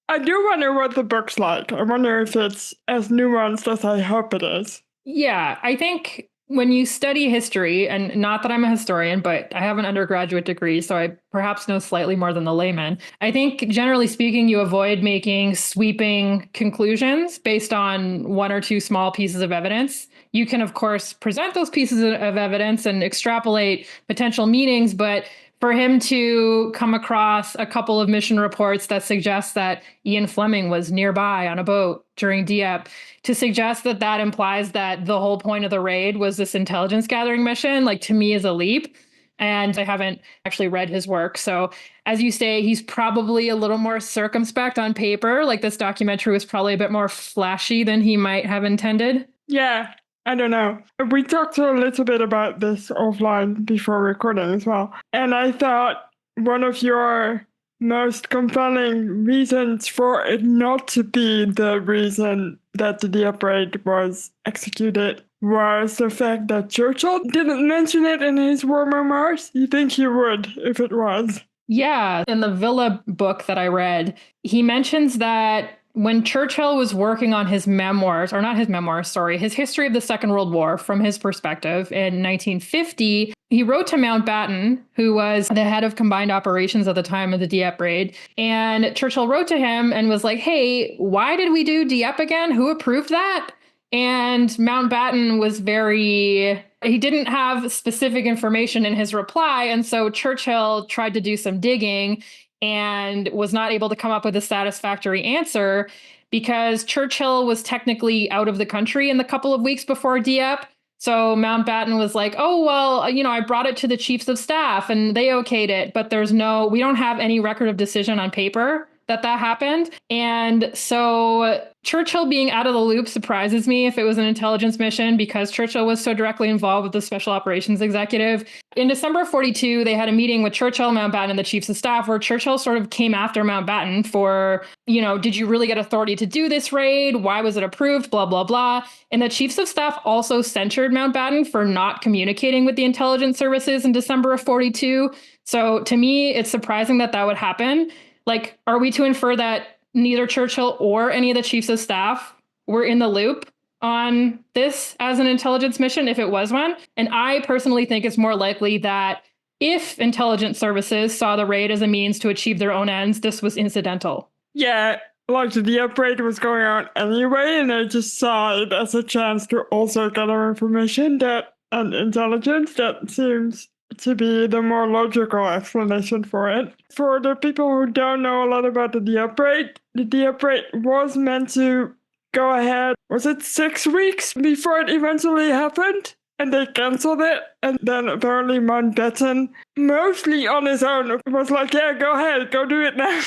B: I do wonder what the book's like. I wonder if it's as nuanced as I hope it is.
A: Yeah, I think when you study history, and not that I'm a historian, but I have an undergraduate degree, so I perhaps know slightly more than the layman. I think generally speaking, you avoid making sweeping conclusions based on one or two small pieces of evidence. You can, of course, present those pieces of evidence and extrapolate potential meanings, but for him to come across a couple of mission reports that suggest that Ian Fleming was nearby on a boat during Dieppe, to suggest that that implies that the whole point of the raid was this intelligence gathering mission, like, to me is a leap. And I haven't actually read his work. So as you say, he's probably a little more circumspect on paper. Like, this documentary was probably a bit more flashy than he might have intended.
B: Yeah. I don't know. We talked a little bit about this offline before recording as well. And I thought one of your most compelling reasons for it not to be the reason that the Dieppe raid was executed was the fact that Churchill didn't mention it in his war memoirs. You think he would if it was?
A: Yeah, in the Villa book that I read, he mentions that when Churchill was working on his memoirs, or not his memoirs, sorry, his history of the Second World War from his perspective in 1950, he wrote to Mountbatten, who was the head of combined operations at the time of the Dieppe Raid. And Churchill wrote to him and was like, hey, why did we do Dieppe again? Who approved that? And Mountbatten was he didn't have specific information in his reply. And so Churchill tried to do some digging and was not able to come up with a satisfactory answer because Churchill was technically out of the country in the couple of weeks before Dieppe. So Mountbatten was like, oh, well, I brought it to the chiefs of staff and they okayed it, but we don't have any record of decision on paper that happened. And so Churchill being out of the loop surprises me if it was an intelligence mission because Churchill was so directly involved with the special operations executive. In December of 42, they had a meeting with Churchill, Mountbatten, and the chiefs of staff where Churchill sort of came after Mountbatten for, did you really get authority to do this raid? Why was it approved? Blah, blah, blah. And the chiefs of staff also censured Mountbatten for not communicating with the intelligence services in December of 42. So to me, it's surprising that would happen. Like, are we to infer that neither Churchill or any of the chiefs of staff were in the loop on this as an intelligence mission, if it was one? And I personally think it's more likely that if intelligence services saw the raid as a means to achieve their own ends, this was incidental.
B: Yeah, like the upgrade was going on anyway, and they just saw it as a chance to also gather information and intelligence. That seems to be the more logical explanation for it. For the people who don't know a lot about the Dieppe Raid was meant to go ahead, was it 6 weeks before it eventually happened? And they cancelled it, and then apparently Mountbatten, mostly on his own, was like, yeah, go ahead, go do it now.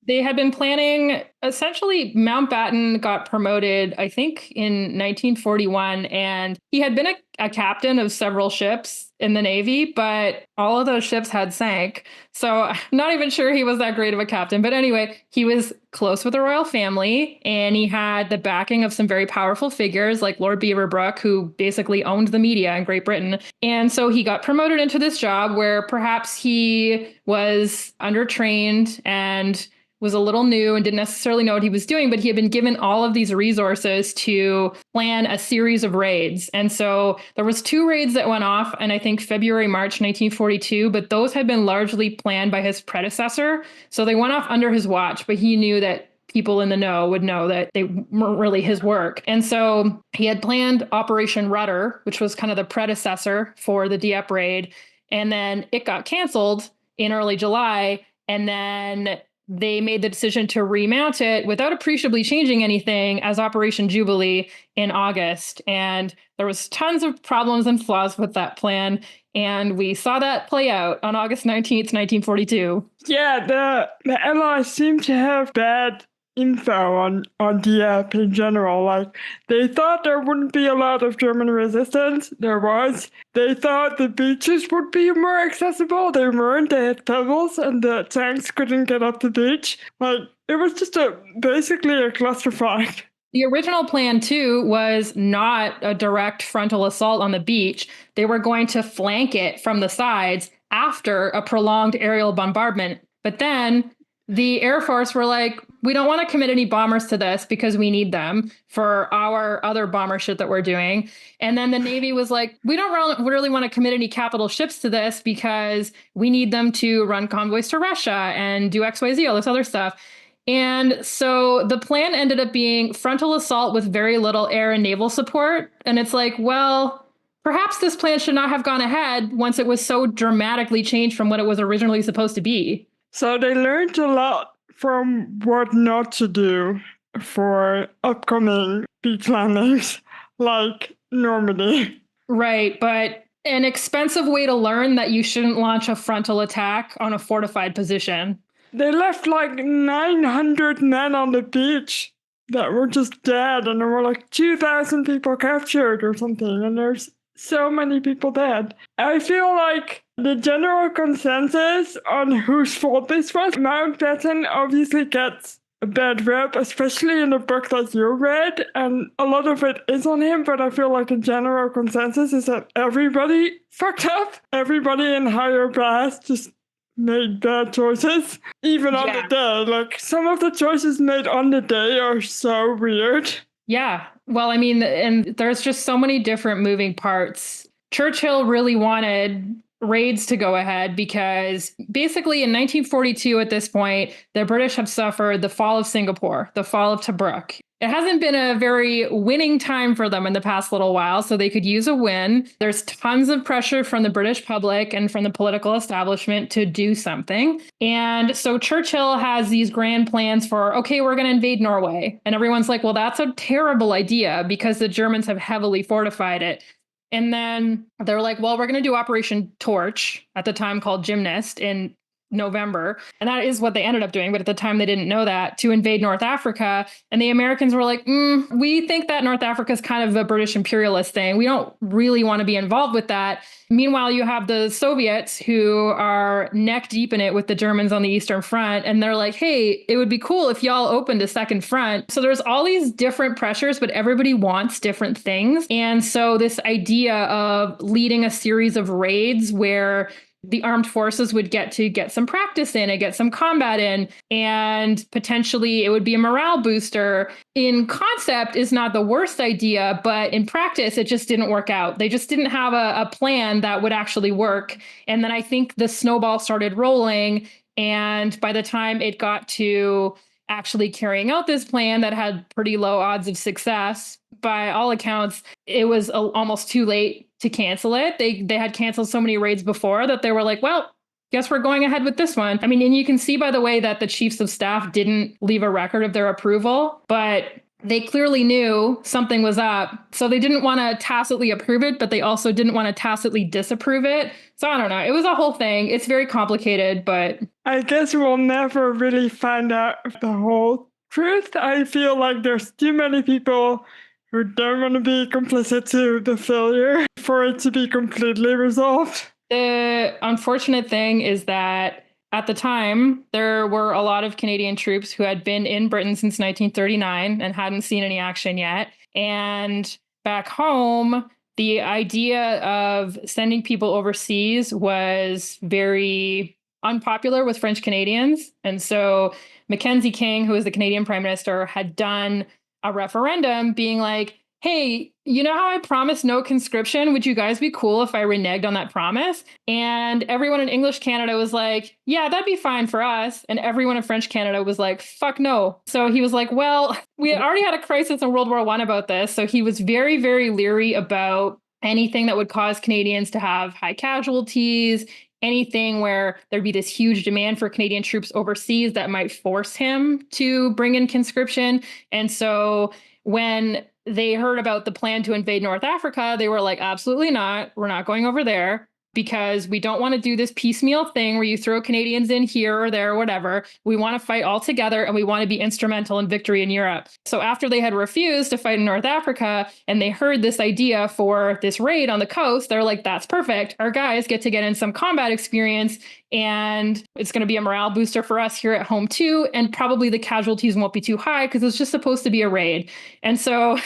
A: They had been planning, essentially, Mountbatten got promoted, I think, in 1941, and he had been a captain of several ships in the Navy, but all of those ships had sank. So I'm not even sure he was that great of a captain. But anyway, he was close with the royal family, and he had the backing of some very powerful figures like Lord Beaverbrook, who basically owned the media in Great Britain. And so he got promoted into this job where perhaps he was undertrained and was a little new and didn't necessarily know what he was doing, but he had been given all of these resources to plan a series of raids. And so there was 2 raids that went off, and I think February, March 1942, but those had been largely planned by his predecessor. So they went off under his watch, but he knew that people in the know would know that they weren't really his work. And so he had planned Operation Rudder, which was kind of the predecessor for the Dieppe Raid. And then it got canceled in early July. And then they made the decision to remount it without appreciably changing anything as Operation Jubilee in August. And there was tons of problems and flaws with that plan. And we saw that play out on August 19th, 1942.
B: Yeah, the Allies seem to have bad info on Dieppe in general. Like, they thought there wouldn't be a lot of German resistance. There was. They thought the beaches would be more accessible. They weren't. They had pebbles and the tanks couldn't get up the beach. Like, it was just basically a clusterfuck.
A: The original plan, too, was not a direct frontal assault on the beach. They were going to flank it from the sides after a prolonged aerial bombardment. But then the Air Force were like, we don't want to commit any bombers to this because we need them for our other bomber shit that we're doing. And then the Navy was like, we don't really want to commit any capital ships to this because we need them to run convoys to Russia and do XYZ, all this other stuff. And so the plan ended up being frontal assault with very little air and naval support. And it's like, well, perhaps this plan should not have gone ahead once it was so dramatically changed from what it was originally supposed to be.
B: So they learned a lot from what not to do for upcoming beach landings, like Normandy.
A: Right, but an expensive way to learn that you shouldn't launch a frontal attack on a fortified position.
B: They left like 900 men on the beach that were just dead, and there were like 2,000 people captured or something, and there's so many people dead. I feel like the general consensus on whose fault this was, Mountbatten obviously gets a bad rep, especially in the book that you read, and a lot of it is on him, but I feel like the general consensus is that everybody fucked up. Everybody in higher brass just made bad choices, even on the day. Like, some of the choices made on the day are so weird.
A: Yeah. Well, I mean, and there's just so many different moving parts. Churchill really wanted raids to go ahead because basically in 1942, at this point, the British have suffered the fall of Singapore, the fall of Tobruk. It hasn't been a very winning time for them in the past little while, so they could use a win. There's tons of pressure from the British public and from the political establishment to do something. And so Churchill has these grand plans for, okay, we're going to invade Norway. And everyone's like, well, that's a terrible idea because the Germans have heavily fortified it. And then they're like, well, we're going to do Operation Torch, at the time called Gymnast, in November. And that is what they ended up doing. But at the time, they didn't know that, to invade North Africa. And the Americans were like, we think that North Africa is kind of a British imperialist thing. We don't really want to be involved with that. Meanwhile, you have the Soviets who are neck deep in it with the Germans on the Eastern Front. And they're like, hey, it would be cool if y'all opened a second front. So there's all these different pressures, but everybody wants different things. And so this idea of leading a series of raids where the armed forces would get to get some practice in and get some combat in, and potentially it would be a morale booster. In concept is not the worst idea, but in practice, it just didn't work out. They just didn't have a plan that would actually work. And then I think the snowball started rolling. And by the time it got to actually carrying out this plan that had pretty low odds of success, by all accounts, it was almost too late to cancel it. They had canceled so many raids before that they were like, well, guess we're going ahead with this one. I mean, and you can see by the way that the chiefs of staff didn't leave a record of their approval, but they clearly knew something was up. So they didn't want to tacitly approve it, but they also didn't want to tacitly disapprove it. So I don't know. It was a whole thing. It's very complicated, but
B: I guess we'll never really find out the whole truth. I feel like there's too many people who don't want to be complicit to the failure for it to be completely resolved.
A: The unfortunate thing is that at the time, there were a lot of Canadian troops who had been in Britain since 1939 and hadn't seen any action yet. And back home, the idea of sending people overseas was very unpopular with French Canadians. And so Mackenzie King, who was the Canadian Prime Minister, had done a referendum being like, hey, you know how I promised no conscription? Would you guys be cool if I reneged on that promise? And everyone in English Canada was like, yeah, that'd be fine for us. And everyone in French Canada was like, fuck no. So he was like, well, we already had a crisis in World War I about this. So he was very, very leery about anything that would cause Canadians to have high casualties, anything where there'd be this huge demand for Canadian troops overseas that might force him to bring in conscription. And so when they heard about the plan to invade North Africa, they were like, absolutely not. We're not going over there because we don't want to do this piecemeal thing where you throw Canadians in here or there or whatever. We want to fight all together and we want to be instrumental in victory in Europe. So after they had refused to fight in North Africa and they heard this idea for this raid on the coast, they're like, that's perfect. Our guys get to get in some combat experience and it's going to be a morale booster for us here at home too. And probably the casualties won't be too high because it's just supposed to be a raid. And so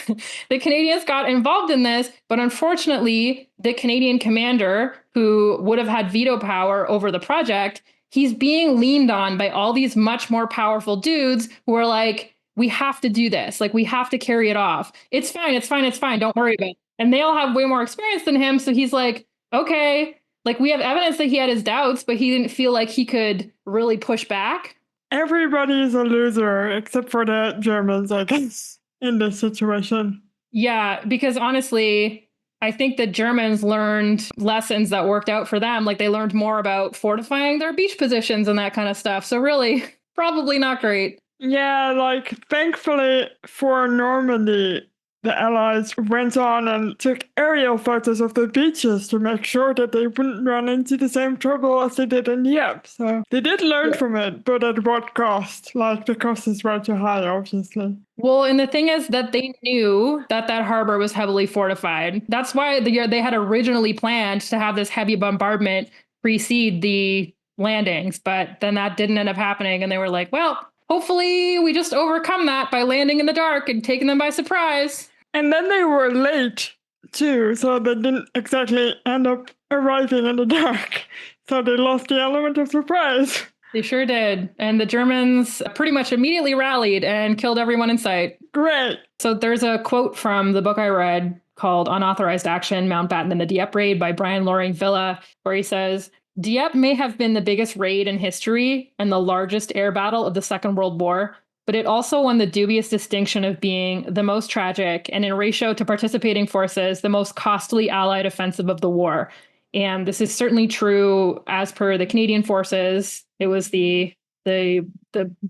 A: the Canadians got involved in this, but unfortunately, the Canadian commander who would have had veto power over the project, he's being leaned on by all these much more powerful dudes who are like, we have to do this. Like, we have to carry it off. It's fine. It's fine. It's fine. Don't worry about it. And they all have way more experience than him. So he's like, okay, like we have evidence that he had his doubts, but he didn't feel like he could really push back.
B: Everybody is a loser except for the Germans, I guess, in this situation.
A: Yeah, because honestly, I think the Germans learned lessons that worked out for them. Like they learned more about fortifying their beach positions and that kind of stuff. So really, probably not great.
B: Yeah, like thankfully for Normandy, the Allies went on and took aerial photos of the beaches to make sure that they wouldn't run into the same trouble as they did in Dieppe. So they did learn from it, but at what cost? Like the cost is way too high, obviously.
A: Well, and the thing is that they knew that that harbor was heavily fortified. That's why they had originally planned to have this heavy bombardment precede the landings, but then that didn't end up happening. And they were like, well, hopefully we just overcome that by landing in the dark and taking them by surprise.
B: And then they were late, too, so they didn't exactly end up arriving in the dark. So they lost the element of surprise.
A: They sure did. And the Germans pretty much immediately rallied and killed everyone in sight.
B: Great.
A: So there's a quote from the book I read called Unauthorized Action, Mountbatten and the Dieppe Raid by Brian Loring Villa, where he says, Dieppe may have been the biggest raid in history and the largest air battle of the Second World War, but it also won the dubious distinction of being the most tragic and in ratio to participating forces, the most costly Allied offensive of the war. And this is certainly true as per the Canadian forces. It was the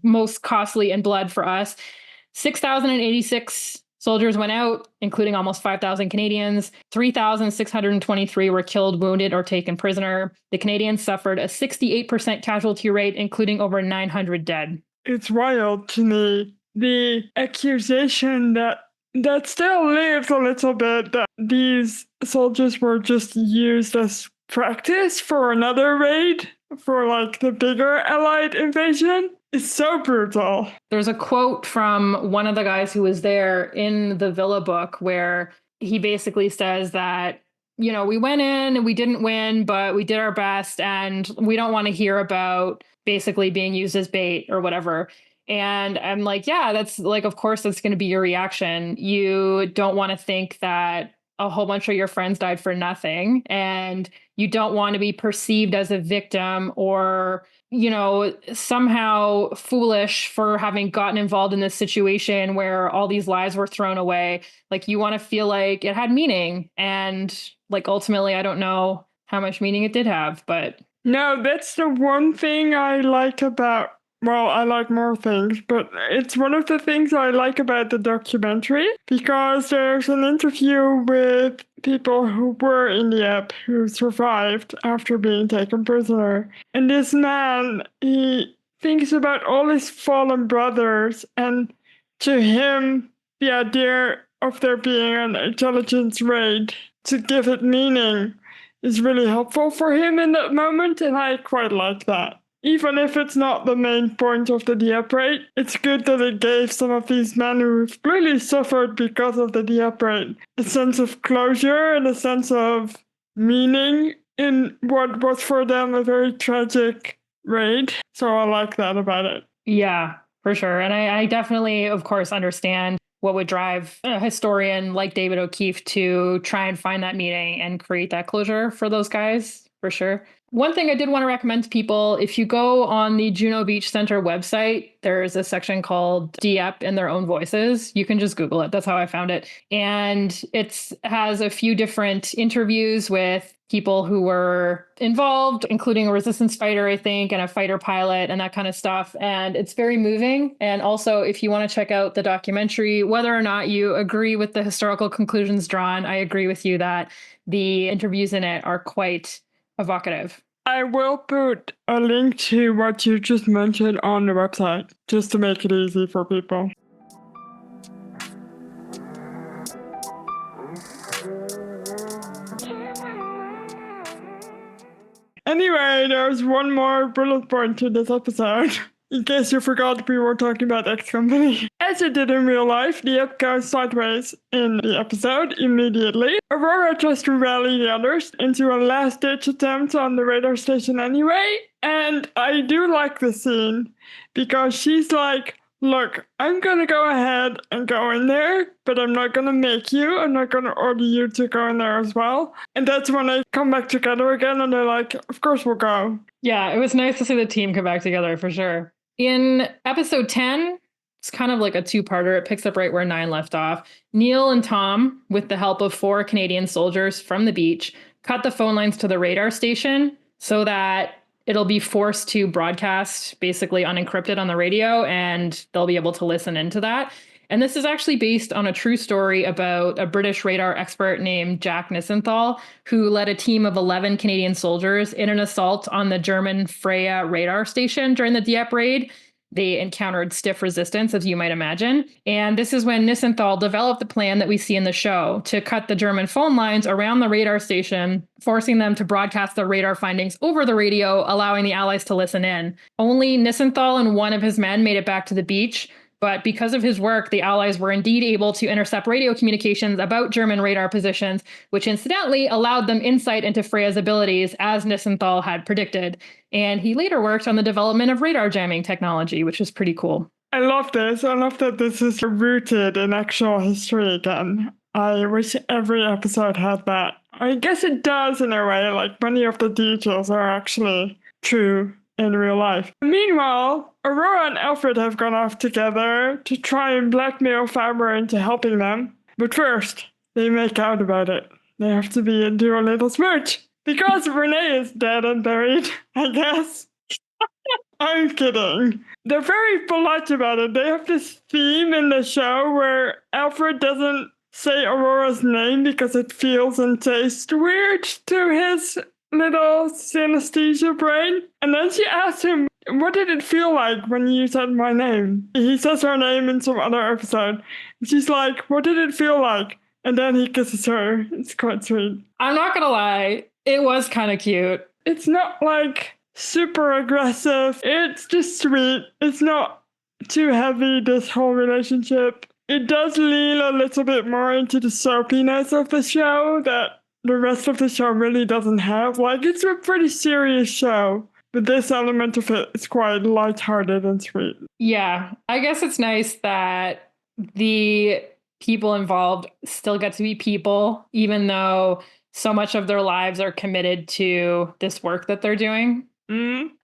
A: most costly in blood for us. 6,086 soldiers went out, including almost 5,000 Canadians. 3,623 were killed, wounded, or taken prisoner. The Canadians suffered a 68% casualty rate, including over 900 dead.
B: It's wild to me, the accusation that still lives a little bit, that these soldiers were just used as practice for another raid, for like the bigger Allied invasion. It's so brutal.
A: There's a quote from one of the guys who was there in the Villa book where he basically says that, you know, we went in and we didn't win, but we did our best and we don't want to hear about basically being used as bait or whatever. And I'm like, yeah, that's like, of course, that's going to be your reaction. You don't want to think that a whole bunch of your friends died for nothing. And you don't want to be perceived as a victim or, you know, somehow foolish for having gotten involved in this situation where all these lives were thrown away. Like, you want to feel like it had meaning. And like, ultimately, I don't know how much meaning it did have, but.
B: No, that's the one thing I like about, well, I like more things, but it's one of the things I like about the documentary, because there's an interview with people who were in Dieppe who survived after being taken prisoner. And this man, he thinks about all his fallen brothers, and to him, the idea of there being an intelligence raid to give it meaning is really helpful for him in that moment, and I quite like that. Even if it's not the main point of the Dieppe Raid, it's good that it gave some of these men who've really suffered because of the Dieppe Raid a sense of closure and a sense of meaning in what was for them a very tragic raid. So I like that about it.
A: Yeah, for sure. And I definitely, of course, understand what would drive a historian like David O'Keefe to try and find that meaning and create that closure for those guys, for sure. One thing I did want to recommend to people, if you go on the Juno Beach Center website, there's a section called Dieppe in Their Own Voices. You can just Google it. That's how I found it. And it has a few different interviews with people who were involved, including a resistance fighter, I think, and a fighter pilot and that kind of stuff. And it's very moving. And also, if you want to check out the documentary, whether or not you agree with the historical conclusions drawn, I agree with you that the interviews in it are quite evocative.
B: I will put a link to what you just mentioned on the website, just to make it easy for people. Anyway, there's one more bullet point to this episode. In case you forgot, we were talking about X Company. As it did in real life, Dieppe goes sideways in the episode immediately. Aurora tries to rally the others into a last-ditch attempt on the radar station anyway. And I do like the scene, because she's like, look, I'm gonna go ahead and go in there, but I'm not gonna make you. I'm not gonna order you to go in there as well. And that's when they come back together again, and they're like, of course we'll go.
A: Yeah, it was nice to see the team come back together, for sure. In episode 10, it's kind of like a two-parter. It picks up right where 9 left off. Neil and Tom, with the help of 4 Canadian soldiers from the beach, cut the phone lines to the radar station so that it'll be forced to broadcast basically unencrypted on the radio, and they'll be able to listen into that. And this is actually based on a true story about a British radar expert named Jack Nissenthal, who led a team of 11 Canadian soldiers in an assault on the German Freya radar station during the Dieppe Raid. They encountered stiff resistance, as you might imagine. And this is when Nissenthal developed the plan that we see in the show to cut the German phone lines around the radar station, forcing them to broadcast the radar findings over the radio, allowing the Allies to listen in. Only Nissenthal and one of his men made it back to the beach. But because of his work, the Allies were indeed able to intercept radio communications about German radar positions, which incidentally allowed them insight into Freya's abilities, as Nissenthal had predicted. And he later worked on the development of radar jamming technology, which is pretty cool.
B: I love this. I love that this is rooted in actual history again. I wish every episode had that. I guess it does in a way, like many of the details are actually true in real life. Meanwhile, Aurora and Alfred have gone off together to try and blackmail Faber into helping them. But first, they make out about it. They have to do a little smooch. Because Renee is dead and buried, I guess. I'm kidding. They're very polite about it. They have this theme in the show where Alfred doesn't say Aurora's name because it feels and tastes weird to his little synesthesia brain. And then she asks him, what did it feel like when you said my name? He says her name in some other episode. And she's like, what did it feel like? And then he kisses her. It's quite sweet.
A: I'm not gonna lie, it was kind of cute.
B: It's not like super aggressive. It's just sweet. It's not too heavy, this whole relationship. It does lean a little bit more into the soapiness of the show that the rest of the show really doesn't have. Like, it's a pretty serious show, but this element of it is quite lighthearted and sweet.
A: Yeah, I guess it's nice that the people involved still get to be people, even though so much of their lives are committed to this work that they're doing.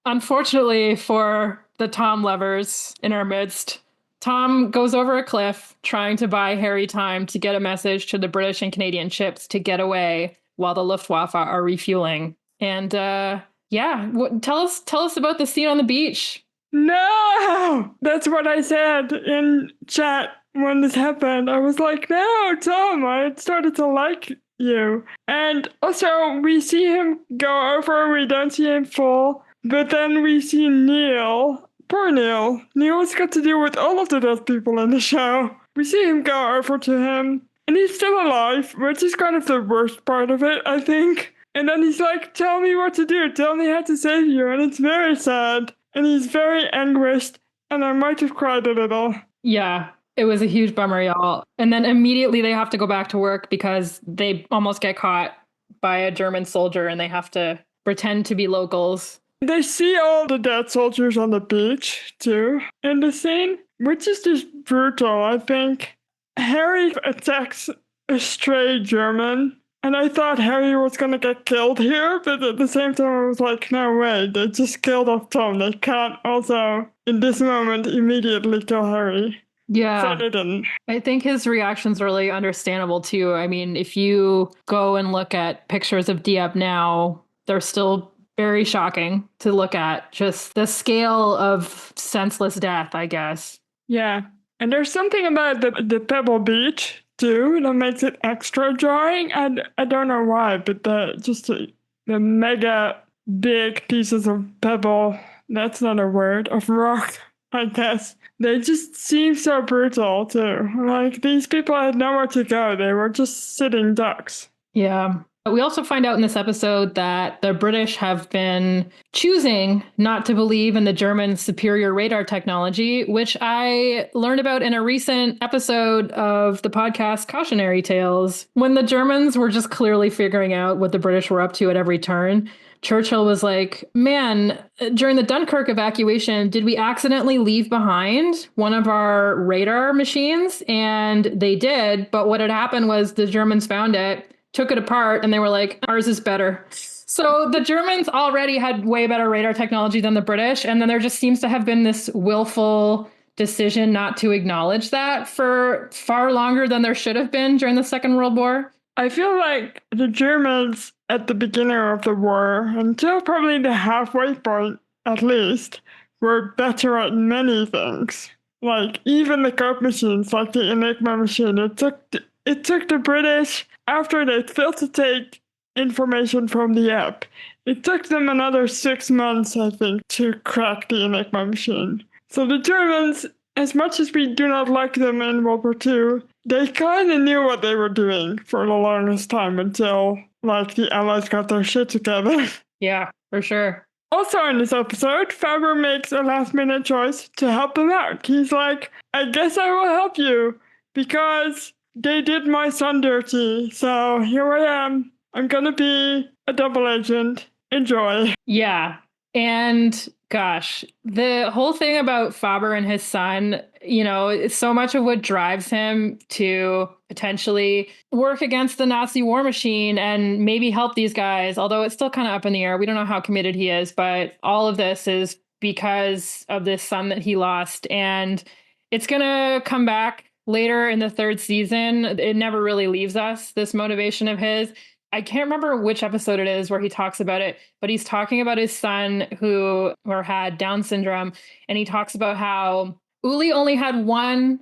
A: Unfortunately for the Tom lovers in our midst, Tom goes over a cliff trying to buy Harry time to get a message to the British and Canadian ships to get away while the Luftwaffe are refueling. And tell us about the scene on the beach.
B: No! That's what I said in chat when this happened. I was like, no, Tom, I started to like you. And also, we see him go over, we don't see him fall, but then we see Neil. Poor Neil. Neil's got to deal with all of the dead people in the show. We see him go over to him, and he's still alive, which is kind of the worst part of it, I think. And then he's like, tell me what to do, tell me how to save you, and it's very sad, and he's very anguished, and I might have cried a little.
A: Yeah. It was a huge bummer, y'all. And then immediately they have to go back to work because they almost get caught by a German soldier and they have to pretend to be locals.
B: They see all the dead soldiers on the beach, too, in the scene, which is just brutal, I think. Harry attacks a stray German, and I thought Harry was going to get killed here, but at the same time I was like, no way, they just killed off Tom. They can't also, in this moment, immediately kill Harry.
A: Yeah,
B: so they didn't.
A: I think his reaction's really understandable too. I mean, if you go and look at pictures of Dieppe now, they're still very shocking to look at. Just the scale of senseless death, I guess.
B: Yeah, and there's something about the Pebble Beach too that makes it extra jarring. I don't know why, but the mega big pieces of pebble, that's not a word, of rock, I guess. They just seem so brutal, too. Like, these people had nowhere to go. They were just sitting ducks.
A: Yeah. We also find out in this episode that the British have been choosing not to believe in the Germans' superior radar technology, which I learned about in a recent episode of the podcast Cautionary Tales. When the Germans were just clearly figuring out what the British were up to at every turn, Churchill was like, man, during the Dunkirk evacuation, did we accidentally leave behind one of our radar machines? And they did. But what had happened was the Germans found it, took it apart, and they were like, ours is better. So the Germans already had way better radar technology than the British. And then there just seems to have been this willful decision not to acknowledge that for far longer than there should have been during the Second World War.
B: I feel like the Germans at the beginning of the war, until probably the halfway point at least, were better at many things. Like even the code machines, like the Enigma machine. It took the British, after they failed to take information from the app, it took them another 6 months, I think, to crack the Enigma machine. So the Germans, as much as we do not like them in World War II, they kind of knew what they were doing for the longest time until, like, the Allies got their shit together.
A: Yeah, for sure.
B: Also in this episode, Faber makes a last-minute choice to help him out. He's like, I guess I will help you because they did my son dirty. So here I am. I'm gonna be a double agent. Enjoy.
A: Yeah. And gosh, the whole thing about Faber and his son, it's so much of what drives him to potentially work against the Nazi war machine and maybe help these guys, although it's still kind of up in the air. We don't know how committed he is, but all of this is because of this son that he lost. And it's going to come back later in the third season. It never really leaves us, this motivation of his. I can't remember which episode it is where he talks about it, but he's talking about his son who had Down syndrome. And he talks about how Uli only had one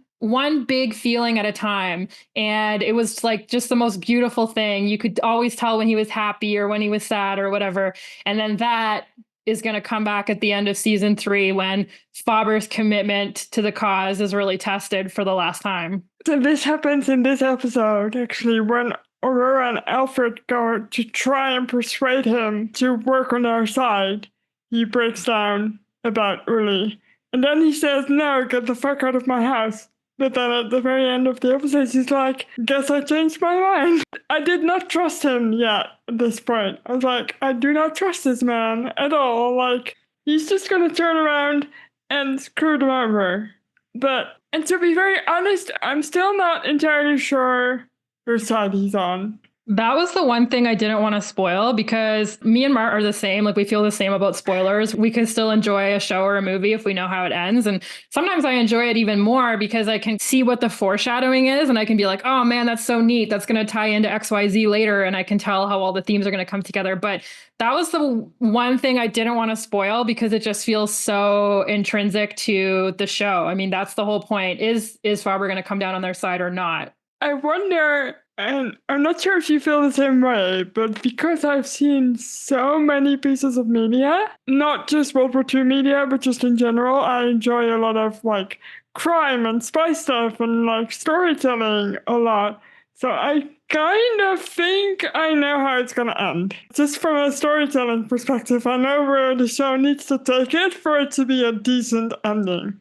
A: big feeling at a time. And it was like just the most beautiful thing. You could always tell when he was happy or when he was sad or whatever. And then that is going to come back at the end of season 3 when Faber's commitment to the cause is really tested for the last time.
B: So this happens in this episode, actually, when Aurora and Alfred go to try and persuade him to work on their side. He breaks down about Uli. And then he says, no, get the fuck out of my house. But then at the very end of the episode, he's like, guess I changed my mind. I did not trust him yet at this point. I was like, I do not trust this man at all. Like, he's just going to turn around and screw them over. And to be very honest, I'm still not entirely sure whose side he's on.
A: That was the one thing I didn't want to spoil because me and Mart are the same. Like, we feel the same about spoilers. We can still enjoy a show or a movie if we know how it ends. And sometimes I enjoy it even more because I can see what the foreshadowing is and I can be like, oh man, that's so neat. That's going to tie into XYZ later. And I can tell how all the themes are going to come together. But that was the one thing I didn't want to spoil because it just feels so intrinsic to the show. I mean, that's the whole point. Is Faber going to come down on their side or not?
B: I wonder, and I'm not sure if you feel the same way, but because I've seen so many pieces of media, not just World War II media, but just in general, I enjoy a lot of like crime and spy stuff and like storytelling a lot. So I kind of think I know how it's going to end. Just from a storytelling perspective, I know where the show needs to take it for it to be a decent ending.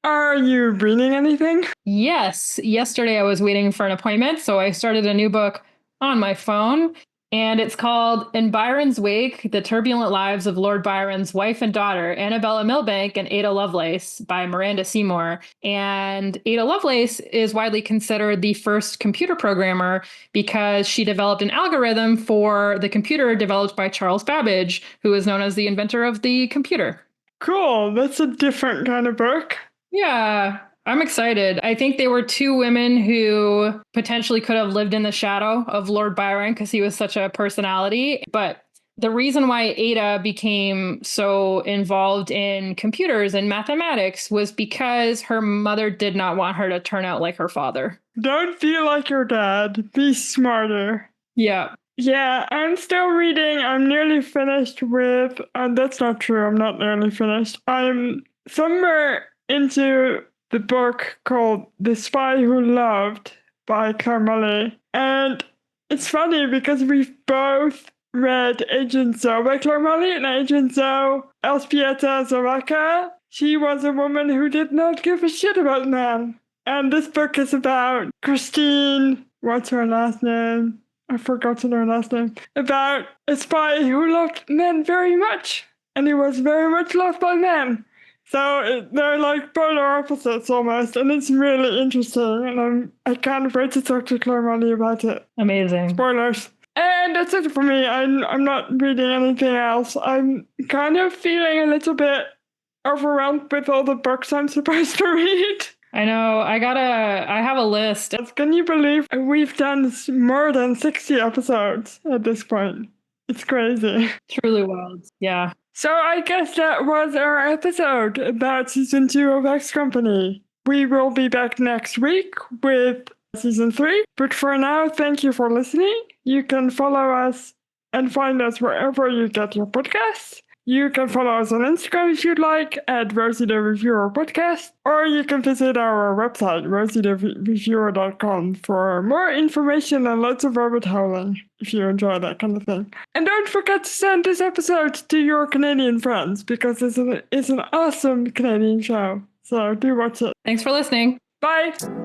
B: Are you reading anything?
A: Yes. Yesterday I was waiting for an appointment, so I started a new book on my phone, and it's called In Byron's Wake, The Turbulent Lives of Lord Byron's Wife and Daughter, Annabella Milbank and Ada Lovelace by Miranda Seymour. And Ada Lovelace is widely considered the first computer programmer because she developed an algorithm for the computer developed by Charles Babbage, who is known as the inventor of the computer.
B: Cool. That's a different kind of book.
A: Yeah, I'm excited. I think they were two women who potentially could have lived in the shadow of Lord Byron because he was such a personality. But the reason why Ada became so involved in computers and mathematics was because her mother did not want her to turn out like her father.
B: Don't feel like your dad. Be smarter.
A: Yeah.
B: Yeah, I'm still reading. I'm nearly finished with... that's not true. I'm not nearly finished. I'm somewhere into the book called The Spy Who Loved by Claire Mully. And it's funny because we've both read Agent Zoe by Claire Mully, and Agent Zoe, Elżbieta Zawaka, she was a woman who did not give a shit about men. And this book is about Christine, what's her last name? I've forgotten her last name. About a spy who loved men very much. And he was very much loved by men. So they're like polar opposites almost, and it's really interesting, and I can't wait to talk to Claire Mully about it.
A: Amazing.
B: Spoilers. And that's it for me. I'm not reading anything else. I'm kind of feeling a little bit overwhelmed with all the books I'm supposed to read.
A: I know. I have a list.
B: Can you believe we've done more than 60 episodes at this point? It's crazy.
A: Truly wild. Yeah.
B: So I guess that was our episode about season 2 of X Company. We will be back next week with season 3. But for now, thank you for listening. You can follow us and find us wherever you get your podcasts. You can follow us on Instagram if you'd like, at Rosie the Reviewer Podcast, or you can visit our website, rosieTheReviewer.com, for more information and lots of rabbit holing, if you enjoy that kind of thing. And don't forget to send this episode to your Canadian friends, because it's an awesome Canadian show. So do watch it.
A: Thanks for listening.
B: Bye!